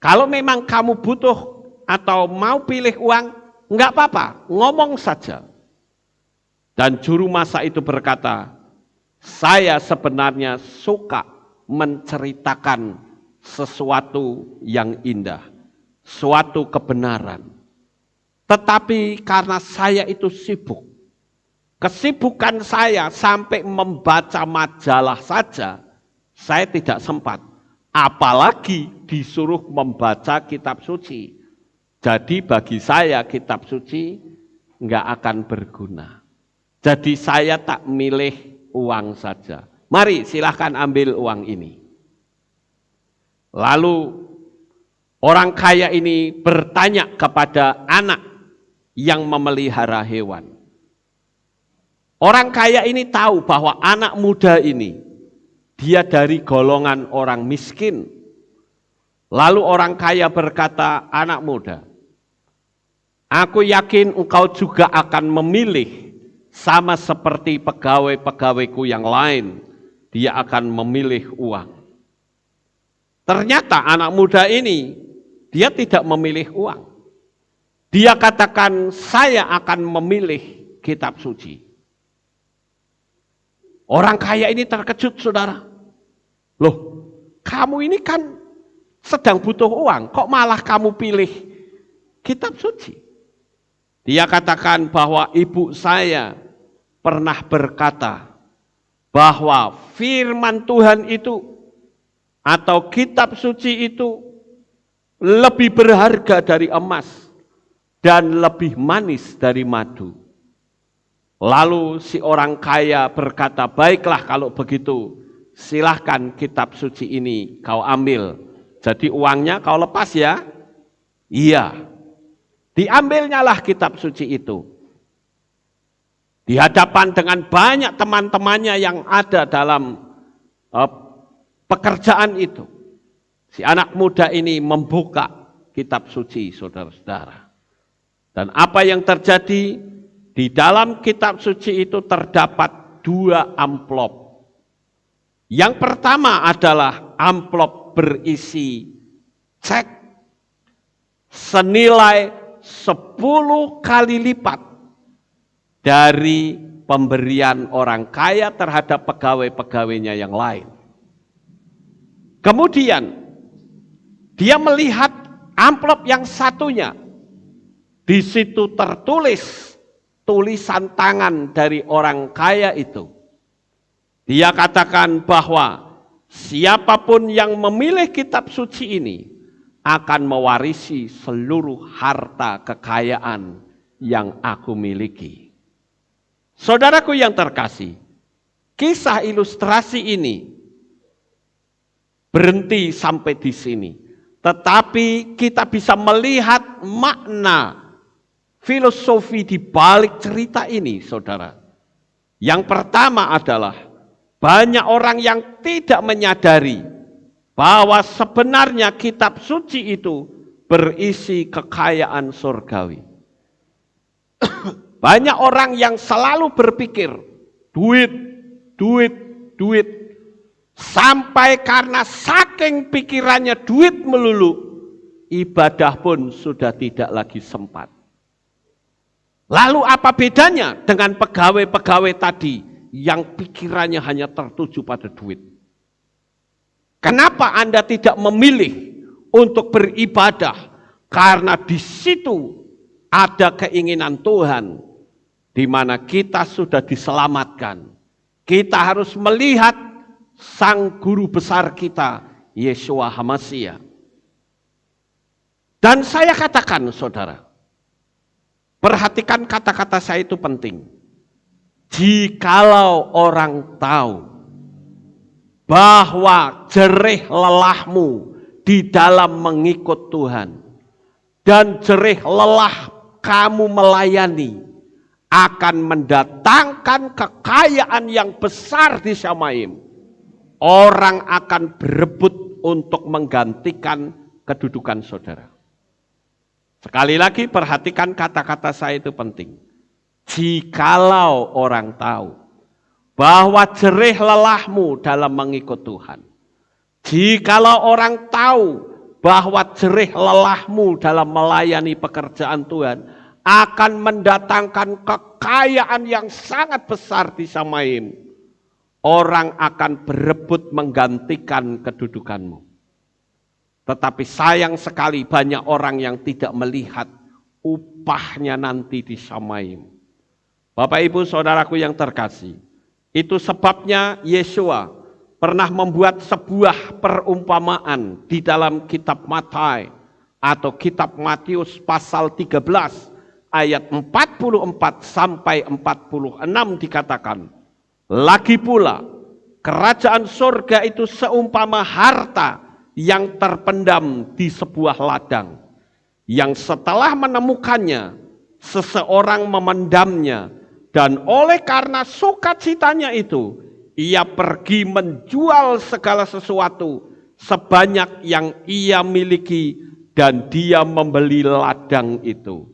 Speaker 1: Kalau memang kamu butuh atau mau pilih uang, enggak apa-apa, ngomong saja. Dan juru masak itu berkata, saya sebenarnya suka menceritakan sesuatu yang indah, suatu kebenaran. Tetapi karena saya itu sibuk, kesibukan saya sampai membaca majalah saja, saya tidak sempat. Apalagi disuruh membaca kitab suci. Jadi bagi saya kitab suci enggak akan berguna. Jadi saya tak milih uang saja. Mari silahkan ambil uang ini. Lalu orang kaya ini bertanya kepada anak yang memelihara hewan. Orang kaya ini tahu bahwa anak muda ini dia dari golongan orang miskin. Lalu orang kaya berkata, anak muda, aku yakin engkau juga akan memilih sama seperti pegawai-pegawaiku yang lain. Dia akan memilih uang. Ternyata anak muda ini, dia tidak memilih uang. Dia katakan, saya akan memilih kitab suci. Orang kaya ini terkejut, saudara. Loh, kamu ini kan sedang butuh uang, kok malah kamu pilih kitab suci? Dia katakan bahwa ibu saya pernah berkata bahwa firman Tuhan itu atau kitab suci itu lebih berharga dari emas dan lebih manis dari madu. Lalu si orang kaya berkata, baiklah kalau begitu, silahkan kitab suci ini kau ambil. Jadi uangnya kau lepas ya? Iya. Diambilnyalah kitab suci itu. Di hadapan dengan banyak teman-temannya yang ada dalam pekerjaan itu. Si anak muda ini membuka kitab suci, saudara-saudara. Dan apa yang terjadi? Di dalam kitab suci itu terdapat 2 amplop. Yang pertama adalah amplop berisi cek senilai 10 kali lipat dari pemberian orang kaya terhadap pegawai-pegawainya yang lain. Kemudian dia melihat amplop yang satunya. Di situ tertulis tulisan tangan dari orang kaya itu. Dia katakan bahwa siapapun yang memilih kitab suci ini akan mewarisi seluruh harta kekayaan yang aku miliki. Saudaraku yang terkasih, kisah ilustrasi ini berhenti sampai di sini. Tetapi kita bisa melihat makna filosofi di balik cerita ini, saudara. Yang pertama adalah banyak orang yang tidak menyadari bahwa sebenarnya kitab suci itu berisi kekayaan surgawi. Banyak orang yang selalu berpikir duit, duit, duit. Sampai karena saking pikirannya duit melulu, ibadah pun sudah tidak lagi sempat. Lalu apa bedanya dengan pegawai-pegawai tadi yang pikirannya hanya tertuju pada duit? Kenapa Anda tidak memilih untuk beribadah? Karena di situ ada keinginan Tuhan, di mana kita sudah diselamatkan. Kita harus melihat Sang Guru besar kita, Yeshua HaMashiach. Dan saya katakan, saudara, perhatikan kata-kata saya itu penting. Jikalau orang tahu bahwa jerih lelahmu di dalam mengikut Tuhan dan jerih lelah kamu melayani akan mendatangkan kekayaan yang besar di Syamaim, orang akan berebut untuk menggantikan kedudukan saudara. Sekali lagi perhatikan kata-kata saya itu penting. Jikalau orang tahu bahwa jerih lelahmu dalam mengikut Tuhan. Jikalau orang tahu bahwa jerih lelahmu dalam melayani pekerjaan Tuhan akan mendatangkan kekayaan yang sangat besar di Samaim. Orang akan berebut menggantikan kedudukanmu. Tetapi sayang sekali banyak orang yang tidak melihat upahnya nanti di Samaim. Bapak Ibu Saudaraku yang terkasih, itu sebabnya Yesua pernah membuat sebuah perumpamaan di dalam kitab Matius atau kitab Matius pasal 13 ayat 44 sampai 46 dikatakan, lagi pula kerajaan surga itu seumpama harta yang terpendam di sebuah ladang, yang setelah menemukannya, seseorang memendamnya, dan oleh karena sukacitanya itu, ia pergi menjual segala sesuatu sebanyak yang ia miliki, dan dia membeli ladang itu.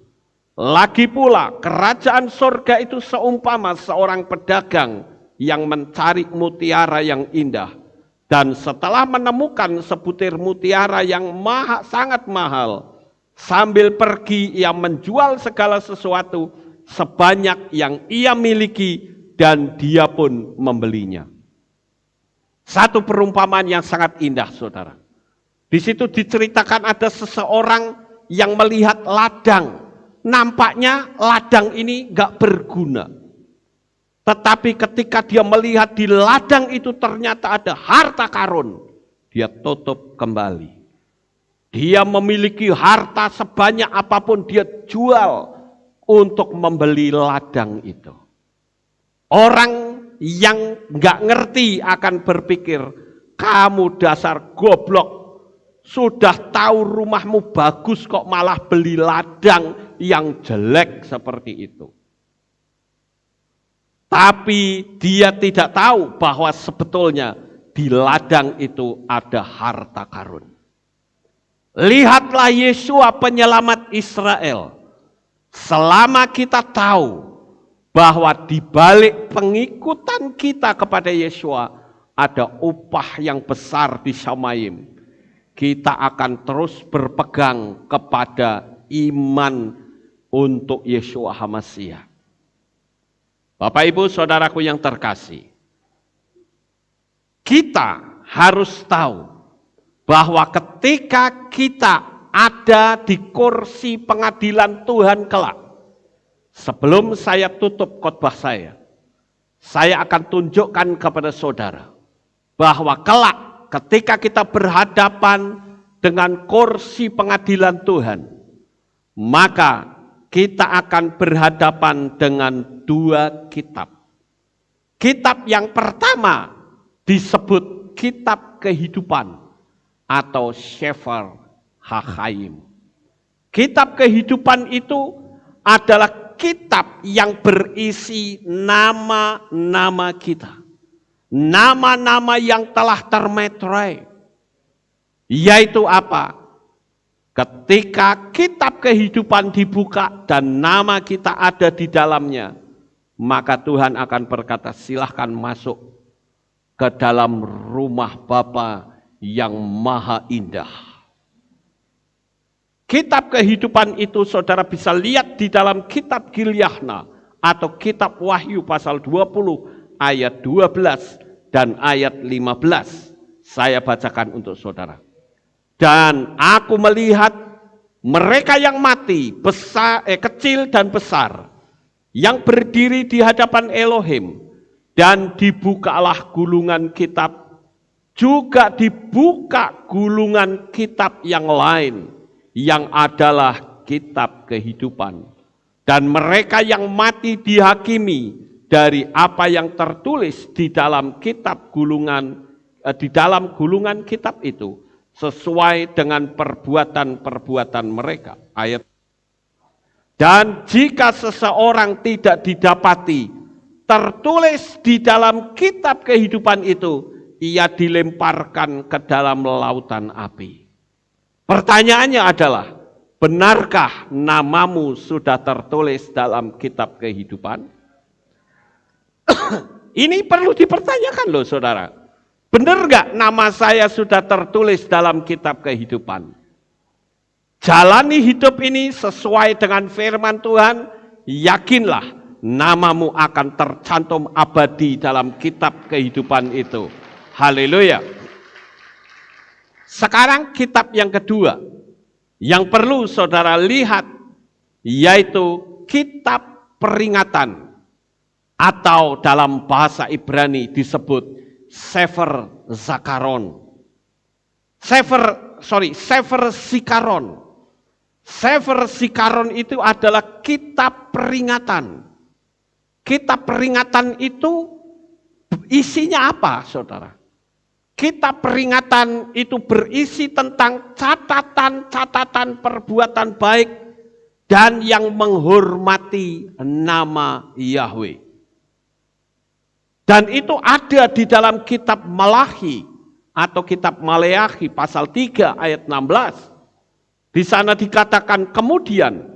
Speaker 1: Lagi pula, kerajaan surga itu seumpama seorang pedagang yang mencari mutiara yang indah. Dan setelah menemukan sebutir mutiara yang sangat mahal, sambil pergi ia menjual segala sesuatu sebanyak yang ia miliki dan dia pun membelinya. Satu perumpamaan yang sangat indah, saudara. Di situ diceritakan ada seseorang yang melihat ladang. Nampaknya ladang ini gak berguna. Tetapi ketika dia melihat di ladang itu ternyata ada harta karun, dia tutup kembali. Dia memiliki harta sebanyak apapun dia jual untuk membeli ladang itu. Orang yang nggak ngerti akan berpikir, kamu dasar goblok, sudah tahu rumahmu bagus kok malah beli ladang yang jelek seperti itu. Tapi dia tidak tahu bahwa sebetulnya di ladang itu ada harta karun. Lihatlah Yesua penyelamat Israel. Selama kita tahu bahwa di balik pengikutan kita kepada Yesua ada upah yang besar di Samaim, kita akan terus berpegang kepada iman untuk Yesua HaMasiah. Bapak Ibu Saudaraku yang terkasih, kita harus tahu bahwa ketika kita ada di kursi pengadilan Tuhan kelak, sebelum saya tutup khotbah saya akan tunjukkan kepada saudara bahwa kelak ketika kita berhadapan dengan kursi pengadilan Tuhan, maka kita akan berhadapan dengan dua kitab. Kitab yang pertama disebut kitab kehidupan atau Sefer HaChaim. Kitab kehidupan itu adalah kitab yang berisi nama-nama kita. Nama-nama yang telah termeterai. Yaitu apa? Ketika kitab kehidupan dibuka dan nama kita ada di dalamnya, maka Tuhan akan berkata, silahkan masuk ke dalam rumah Bapa yang maha indah. Kitab kehidupan itu saudara bisa lihat di dalam kitab Gilyahna atau kitab Wahyu pasal 20 ayat 12 dan ayat 15. Saya bacakan untuk saudara. Dan aku melihat mereka yang mati, kecil dan besar, yang berdiri di hadapan Elohim, dan dibukalah gulungan kitab, juga dibuka gulungan kitab yang lain, yang adalah kitab kehidupan. Dan mereka yang mati dihakimi dari apa yang tertulis di dalam kitab gulungan kitab itu, sesuai dengan perbuatan-perbuatan mereka. Ayat. Dan jika seseorang tidak didapati tertulis di dalam kitab kehidupan itu, ia dilemparkan ke dalam lautan api. Pertanyaannya adalah, benarkah namamu sudah tertulis dalam kitab kehidupan? Ini perlu dipertanyakan loh saudara. Benar gak nama saya sudah tertulis dalam kitab kehidupan? Jalani hidup ini sesuai dengan firman Tuhan, yakinlah namamu akan tercantum abadi dalam kitab kehidupan itu. Haleluya. Sekarang kitab yang kedua yang perlu saudara lihat, yaitu kitab peringatan, atau dalam bahasa Ibrani disebut Sefer Zakaron. Sefer Zikaron. Sefer Zikaron itu adalah kitab peringatan. Kitab peringatan itu isinya apa, saudara? Kitab peringatan itu berisi tentang catatan-catatan perbuatan baik dan yang menghormati nama Yahweh. Dan itu ada di dalam kitab Malachi atau kitab Maleakhi pasal 3 ayat 16. Di sana dikatakan kemudian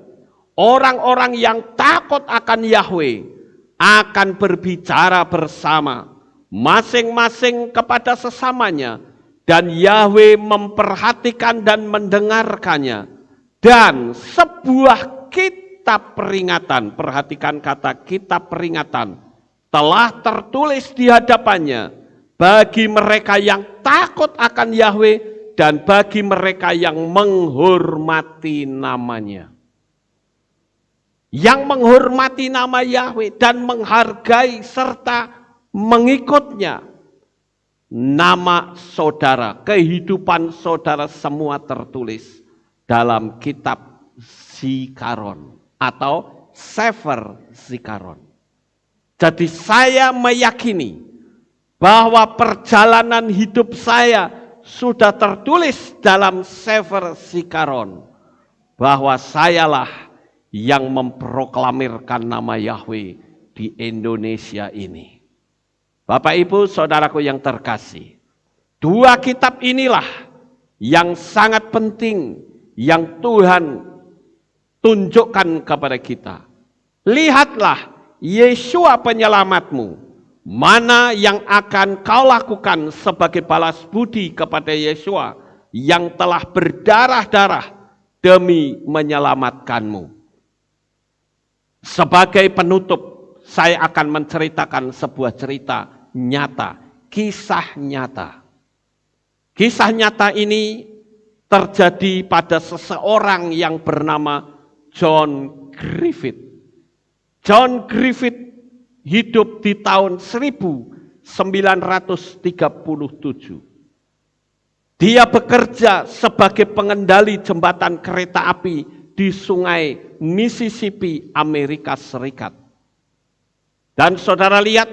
Speaker 1: orang-orang yang takut akan Yahweh akan berbicara bersama masing-masing kepada sesamanya, dan Yahweh memperhatikan dan mendengarkannya. Dan sebuah kitab peringatan, perhatikan kata kitab peringatan, telah tertulis di hadapannya bagi mereka yang takut akan Yahweh dan bagi mereka yang menghormati namanya. Yang menghormati nama Yahweh dan menghargai serta mengikutnya. Nama saudara, kehidupan saudara semua tertulis dalam kitab Zikaron atau Sefer Zikaron. Jadi saya meyakini bahwa perjalanan hidup saya sudah tertulis dalam Sefer Zikaron, bahwa sayalah yang memproklamirkan nama Yahweh di Indonesia ini. Bapak Ibu saudaraku yang terkasih, dua kitab inilah yang sangat penting yang Tuhan tunjukkan kepada kita. Lihatlah Yeshua penyelamatmu, mana yang akan kau lakukan sebagai balas budi kepada Yeshua yang telah berdarah-darah demi menyelamatkanmu. Sebagai penutup, saya akan menceritakan sebuah cerita nyata, kisah nyata. Kisah nyata ini terjadi pada seseorang yang bernama John Griffith. John Griffith hidup di tahun 1937. Dia bekerja sebagai pengendali jembatan kereta api di sungai Mississippi, Amerika Serikat. Dan saudara lihat,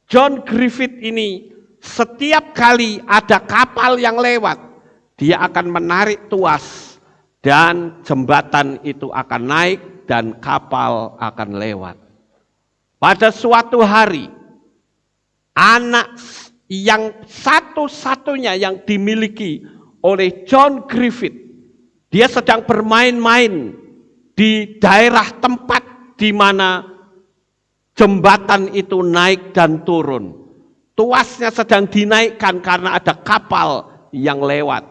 Speaker 1: John Griffith ini setiap kali ada kapal yang lewat, dia akan menarik tuas dan jembatan itu akan naik dan kapal akan lewat. Pada suatu hari, anak yang satu-satunya yang dimiliki oleh John Griffith, dia sedang bermain-main di daerah tempat di mana jembatan itu naik dan turun. Tuasnya sedang dinaikkan karena ada kapal yang lewat.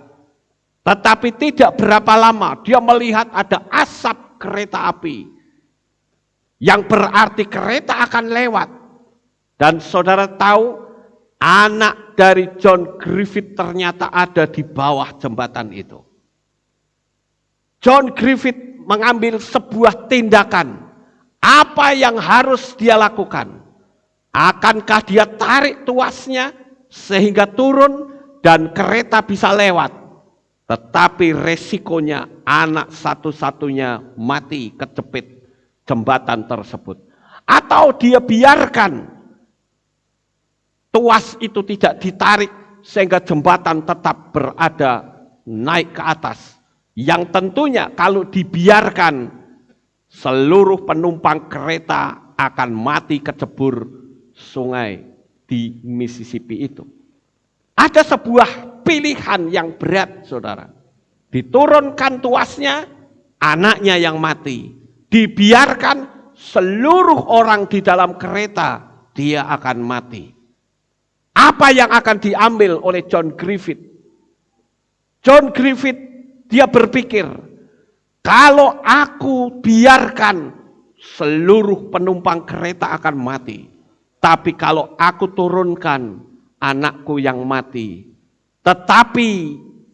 Speaker 1: Tetapi tidak berapa lama dia melihat ada asap kereta api, yang berarti kereta akan lewat. Dan saudara tahu, anak dari John Griffith ternyata ada di bawah jembatan itu. John Griffith mengambil sebuah tindakan. Apa yang harus dia lakukan? Akankah dia tarik tuasnya sehingga turun dan kereta bisa lewat? Tetapi resikonya anak satu-satunya mati kejepit jembatan tersebut. Atau dia biarkan tuas itu tidak ditarik sehingga jembatan tetap berada naik ke atas. Yang tentunya kalau dibiarkan, seluruh penumpang kereta akan mati kecebur sungai di Mississippi itu. Ada sebuah pilihan yang berat, saudara. Diturunkan tuasnya, anaknya yang mati. Dibiarkan, seluruh orang di dalam kereta, dia akan mati. Apa yang akan diambil oleh John Griffith? John Griffith Dia berpikir, kalau aku biarkan seluruh penumpang kereta akan mati. Tapi kalau aku turunkan anakku yang mati. Tetapi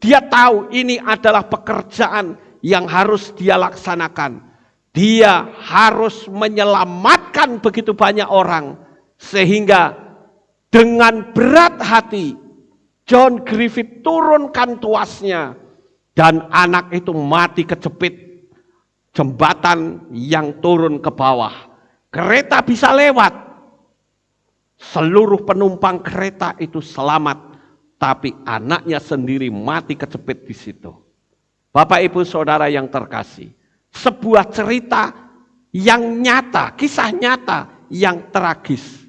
Speaker 1: dia tahu ini adalah pekerjaan yang harus dia laksanakan. Dia harus menyelamatkan begitu banyak orang. Sehingga dengan berat hati John Griffith turunkan tuasnya. Dan anak itu mati kejepit jembatan yang turun ke bawah. Kereta bisa lewat. Seluruh penumpang kereta itu selamat. Tapi anaknya sendiri mati kejepit di situ. Bapak Ibu Saudara yang terkasih. Sebuah cerita yang nyata, kisah nyata yang tragis.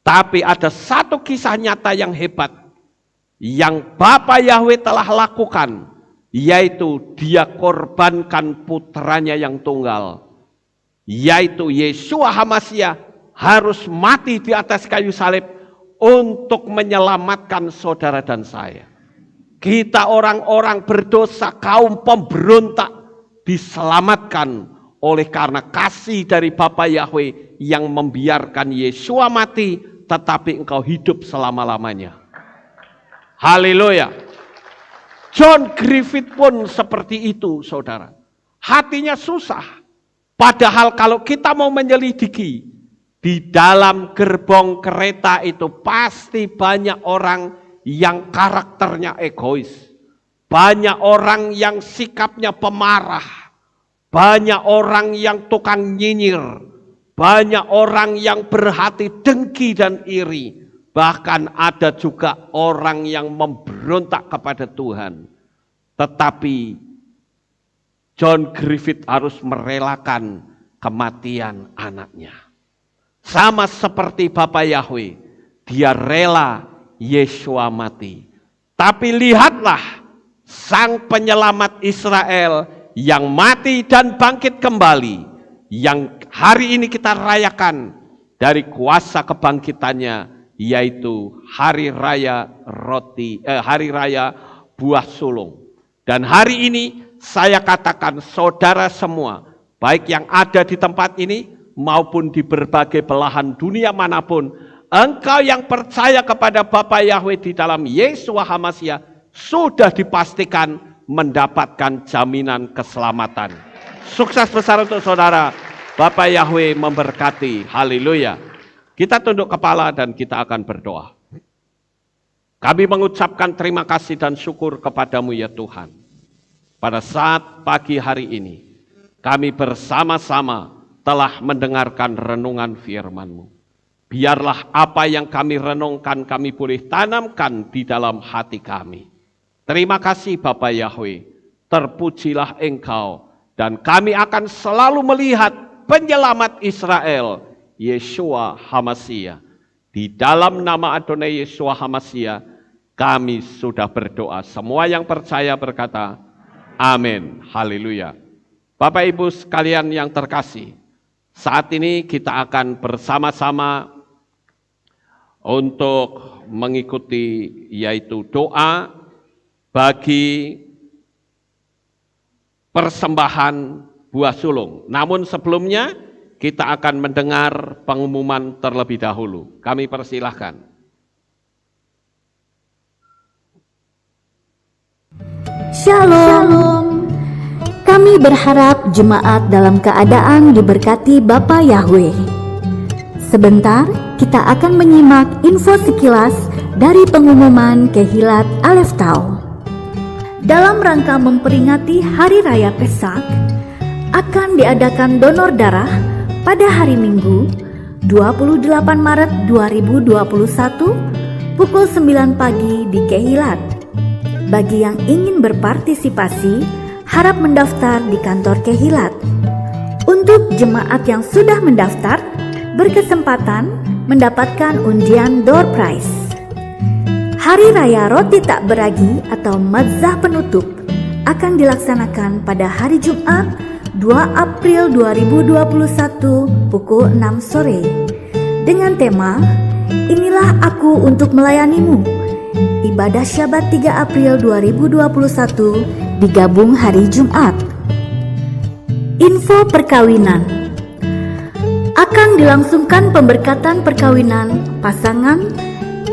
Speaker 1: Tapi ada satu kisah nyata yang hebat. Yang Bapa Yahweh telah lakukan. Yaitu dia korbankan putranya yang tunggal. Yaitu Yeshua HaMasyiah harus mati di atas kayu salib untuk menyelamatkan saudara dan saya. Kita orang-orang berdosa, kaum pemberontak diselamatkan oleh karena kasih dari Bapa Yahweh yang membiarkan Yeshua mati tetapi engkau hidup selama-lamanya. Haleluya. John Griffith pun seperti itu, saudara. Hatinya susah. Padahal kalau kita mau menyelidiki, di dalam gerbong kereta itu pasti banyak orang yang karakternya egois. Banyak orang yang sikapnya pemarah. Banyak orang yang tukang nyinyir. Banyak orang yang berhati dengki dan iri. Bahkan ada juga orang yang memberontak kepada Tuhan. Tetapi John Griffith harus merelakan kematian anaknya. Sama seperti Bapa Yahweh, dia rela Yeshua mati. Tapi lihatlah sang penyelamat Israel yang mati dan bangkit kembali. Yang hari ini kita rayakan dari kuasa kebangkitannya, yaitu hari raya hari raya buah sulung. Dan hari ini saya katakan saudara semua, baik yang ada di tempat ini maupun di berbagai belahan dunia manapun, engkau yang percaya kepada Bapa Yahweh di dalam Yeshua HaMasyiah sudah dipastikan mendapatkan jaminan keselamatan. Sukses besar untuk saudara. Bapa Yahweh memberkati. Haleluya. Kita tunduk kepala dan kita akan berdoa. Kami mengucapkan terima kasih dan syukur kepadamu ya Tuhan. Pada saat pagi hari ini, kami bersama-sama telah mendengarkan renungan firman-Mu. Biarlah apa yang kami renungkan kami boleh tanamkan di dalam hati kami. Terima kasih Bapa Yahweh, terpujilah Engkau, dan kami akan selalu melihat penyelamat Israel, Yeshua HaMasyiah. Di dalam nama Adonai Yeshua HaMasyiah, kami sudah berdoa. Semua yang percaya berkata, amin. Haleluya. Bapak Ibu sekalian yang terkasih, saat ini kita akan bersama-sama untuk mengikuti yaitu doa bagi persembahan buah sulung. Namun sebelumnya kita akan mendengar pengumuman terlebih dahulu. Kami persilahkan.
Speaker 2: Shalom. Kami berharap jemaat dalam keadaan diberkati Bapa Yahweh. Sebentar kita akan menyimak info sekilas dari pengumuman Kehilat Alef Tau. Dalam rangka memperingati Hari Raya Pesak, akan diadakan donor darah pada hari Minggu 28 Maret 2021 pukul 9 pagi di Kehilat. Bagi yang ingin berpartisipasi, harap mendaftar di kantor Kehilat. Untuk jemaat yang sudah mendaftar, berkesempatan mendapatkan undian door prize. Hari Raya Roti Tak Beragi atau Matzah Penutup akan dilaksanakan pada hari Jumat 2 April 2021 pukul 6 sore dengan tema Inilah Aku Untuk Melayanimu ibadah Syabat 3 April 2021 digabung hari Jumat. Info perkawinan. Akan dilangsungkan pemberkatan perkawinan pasangan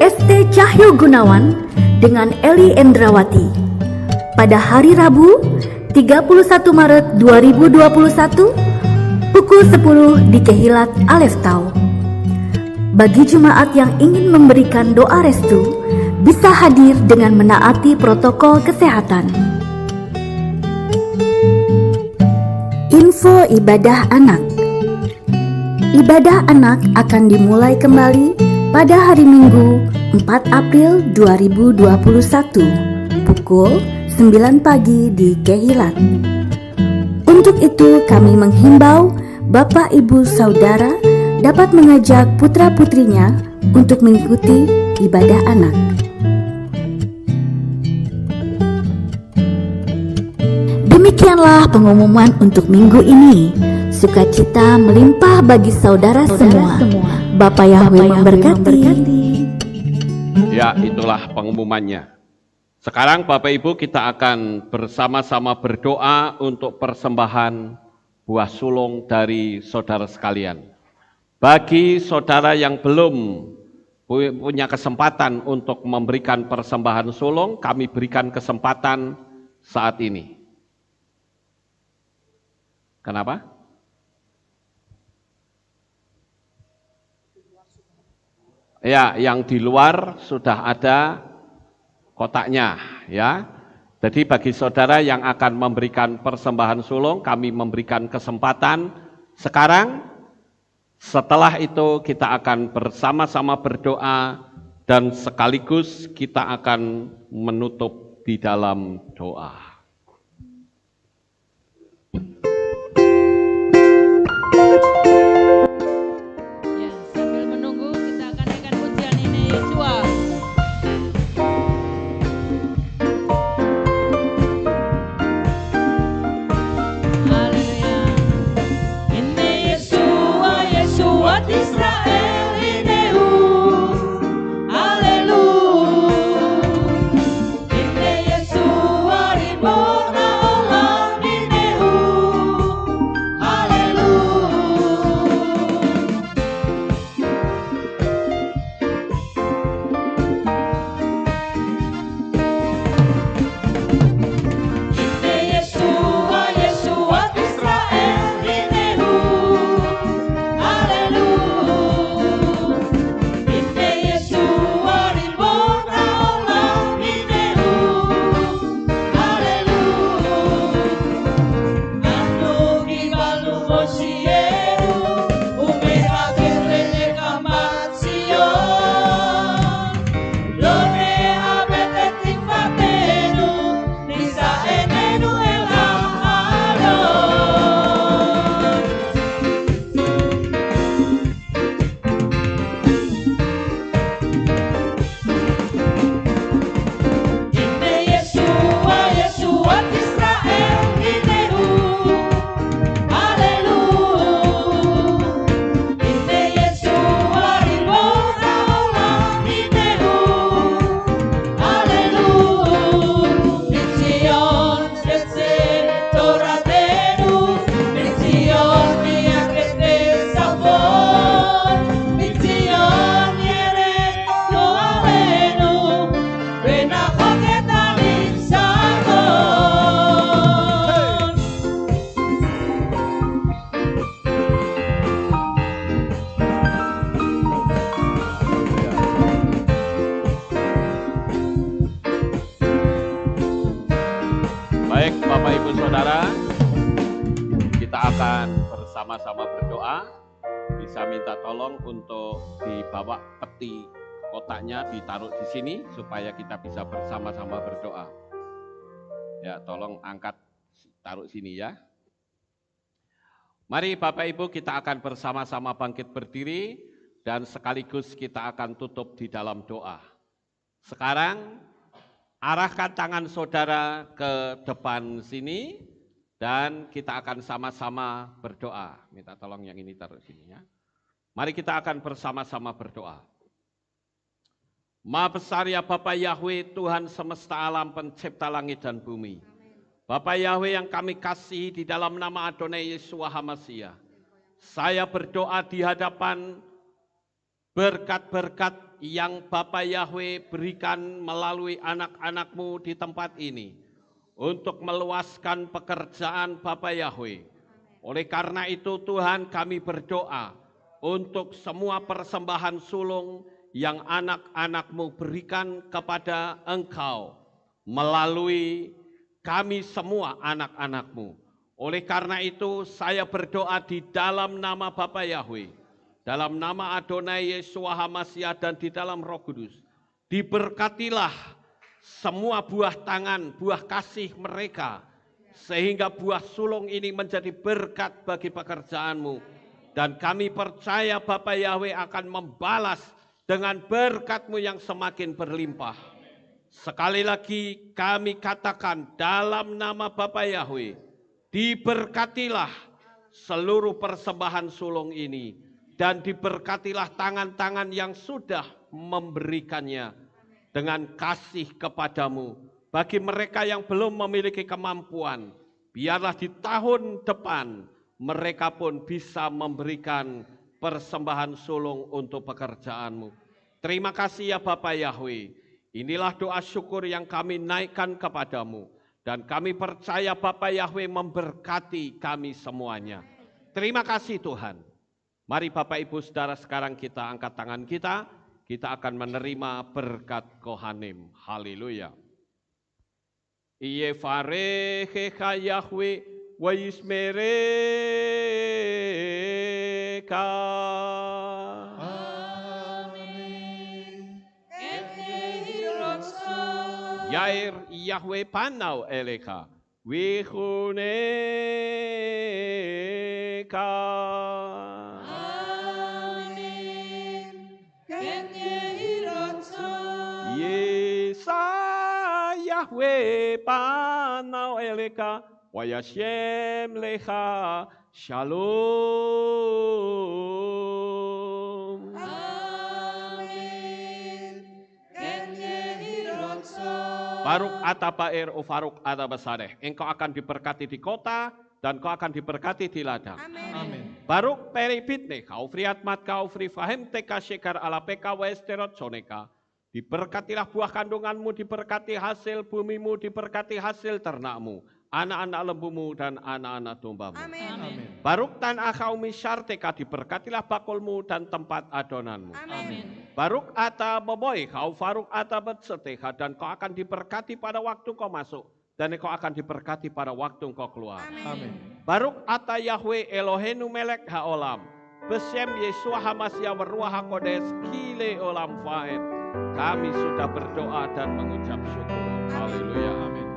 Speaker 2: ST Cahyo Gunawan dengan Eli Endrawati pada hari Rabu 31 Maret 2021 pukul 10 di Kehilat Aleftau. Bagi jemaat yang ingin memberikan doa restu, bisa hadir dengan menaati protokol kesehatan. Info ibadah anak. Ibadah anak akan dimulai kembali pada hari Minggu 4 April 2021 pukul 9 pagi di Kehilat. Untuk itu kami menghimbau Bapak Ibu Saudara dapat mengajak putra-putrinya untuk mengikuti ibadah anak. Demikianlah pengumuman untuk minggu ini. Sukacita melimpah bagi saudara semua. Bapak Yahweh memberkati.
Speaker 1: Ya, itulah pengumumannya. Sekarang Bapak Ibu kita akan bersama-sama berdoa untuk persembahan buah sulung dari saudara sekalian. Bagi saudara yang belum punya kesempatan untuk memberikan persembahan sulung, kami berikan kesempatan saat ini. Kenapa? Ya, yang di luar sudah ada kotaknya, ya. Jadi bagi saudara yang akan memberikan persembahan sulung, kami memberikan kesempatan sekarang. Setelah itu kita akan bersama-sama berdoa dan sekaligus kita akan menutup di dalam doa.
Speaker 3: Ya, sambil menunggu kita akan naikkan pujian ini, Yesua. Haleluya. Ini Yesua, Yesua Israel ineu. Haleluya. Ini Yesua ribona olam ineu.
Speaker 1: Baik Bapak Ibu Saudara, kita akan bersama-sama berdoa. Bisa minta tolong untuk dibawa peti kotaknya ditaruh di sini supaya kita bisa bersama-sama berdoa. Ya, tolong angkat taruh sini ya. Mari Bapak Ibu kita akan bersama-sama bangkit berdiri dan sekaligus kita akan tutup di dalam doa. Sekarang arahkan tangan saudara ke depan sini dan kita akan sama-sama berdoa. Minta tolong yang ini taruh sini ya. Mari kita akan bersama-sama berdoa. Maha besar ya Bapa Yahweh, Tuhan semesta alam, pencipta langit dan bumi. Bapa Yahweh yang kami kasihi, di dalam nama Adonai Yeshua HaMashiach, saya berdoa di hadapan berkat-berkat yang Bapa Yahweh berikan melalui anak-anak-Mu di tempat ini, untuk meluaskan pekerjaan Bapa Yahweh. Oleh karena itu Tuhan, kami berdoa untuk semua persembahan sulung yang anak-anak-Mu berikan kepada Engkau melalui kami semua anak-anak-Mu. Oleh karena itu saya berdoa di dalam nama Bapa Yahweh, dalam nama Adonai Yeshua HaMashiach dan di dalam Roh Kudus, diberkatilah semua buah tangan, buah kasih mereka, sehingga buah sulung ini menjadi berkat bagi pekerjaan-Mu. Dan kami percaya Bapa Yahweh akan membalas dengan berkat-Mu yang semakin berlimpah. Sekali lagi kami katakan dalam nama Bapa Yahweh, diberkatilah seluruh persembahan sulung ini, dan diberkatilah tangan-tangan yang sudah memberikannya dengan kasih kepadamu. Bagi mereka yang belum memiliki kemampuan, biarlah di tahun depan mereka pun bisa memberikan persembahan sulung untuk pekerjaan-Mu. Terima kasih ya Bapa Yahweh. Inilah doa syukur yang kami naikkan kepadamu. Dan kami percaya Bapa Yahweh memberkati kami semuanya. Terima kasih Tuhan. Mari Bapak Ibu Saudara, sekarang kita angkat tangan kita. Kita akan menerima berkat Kohanim. Haleluya. Iye farehecha Yahweh wa yismereka. Yair Yahweh panau eleka wihuneka. Yesa Yahweh panau eleka wa yashem lecha shalom. Baruk ata Baer o Faruk ata Basadeh. Engkau akan diberkati di kota dan kau akan diberkati di ladang.
Speaker 4: Amin.
Speaker 1: Baruk peribitne kau friat mat kau fri fahem teka shekar ala peka westerot soneka. Diberkatilah buah kandunganmu, diberkati hasil bumimu, diberkati hasil ternakmu, anak-anak lembumu dan anak-anak dombamu.
Speaker 4: Amin.
Speaker 1: Baruk tan akau misyarteka, diberkatilah bakulmu dan tempat adonanmu.
Speaker 3: Amin.
Speaker 1: Baruk ata boboy kau faruk ata betseteha, dan kau akan diberkati pada waktu kau masuk, dan kau akan diberkati pada waktu kau keluar.
Speaker 4: Amin.
Speaker 1: Baruk ata Yahweh Elohenu melek haolam, besem Yeshua HaMashiach Ruach HaKodes kile olam faed. Kami sudah berdoa dan mengucap syukur. Haleluya. Amin.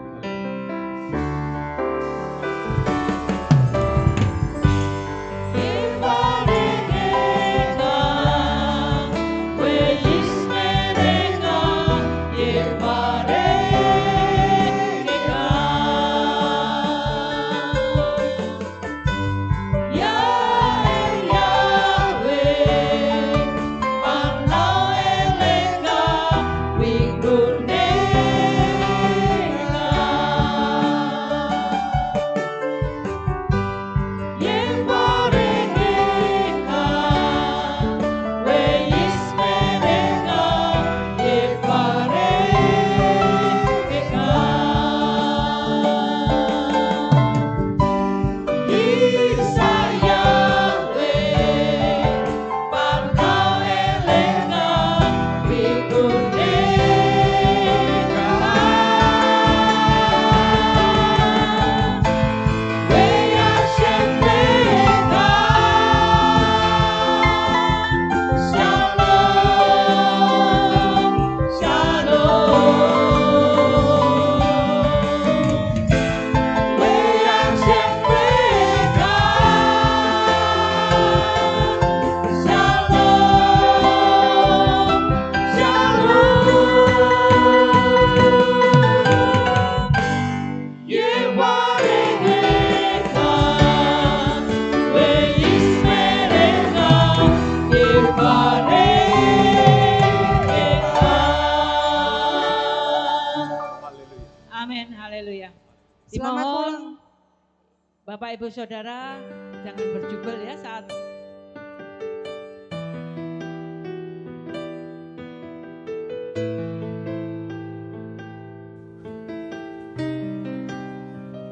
Speaker 3: Bapak Ibu Saudara, jangan berjubel ya saat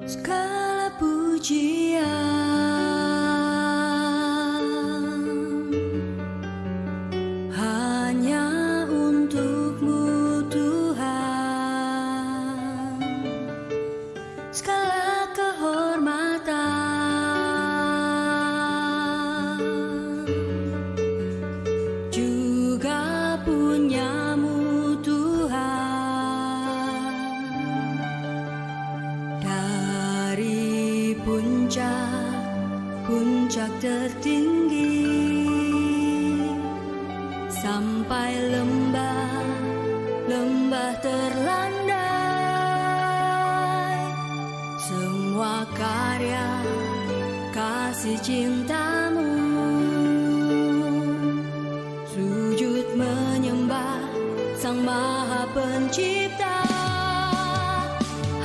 Speaker 4: segala pujian hanya untuk-Mu Tuhan, segala kehormatan juga punya-Mu Tuhan. Dari puncak tertinggi sampai lembah terlandai, semua karya kasih cinta-Mu, sujud menyembah Sang Maha Pencipta.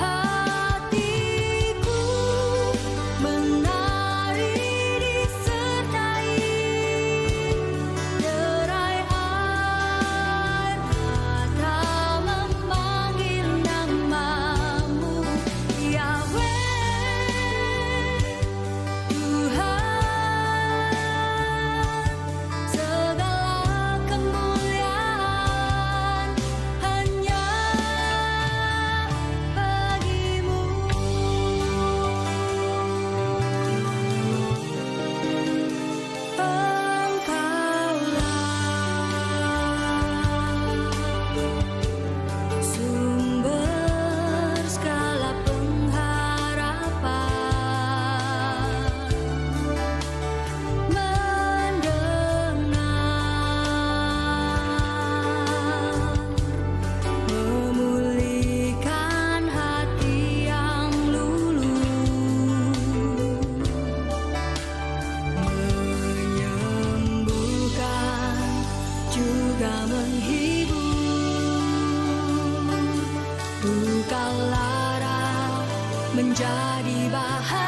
Speaker 4: Hatiku menari disertai derai air mata memanggil nama-Mu, Yahweh Tuhan. Segala kemuliaan hanya bagi-Mu. Engkaulah sumber segala pengharapan, mendengar, memulihkan hati yang luluh, menyembuhkan juga menghibur. Duka lara menjadi bahagia.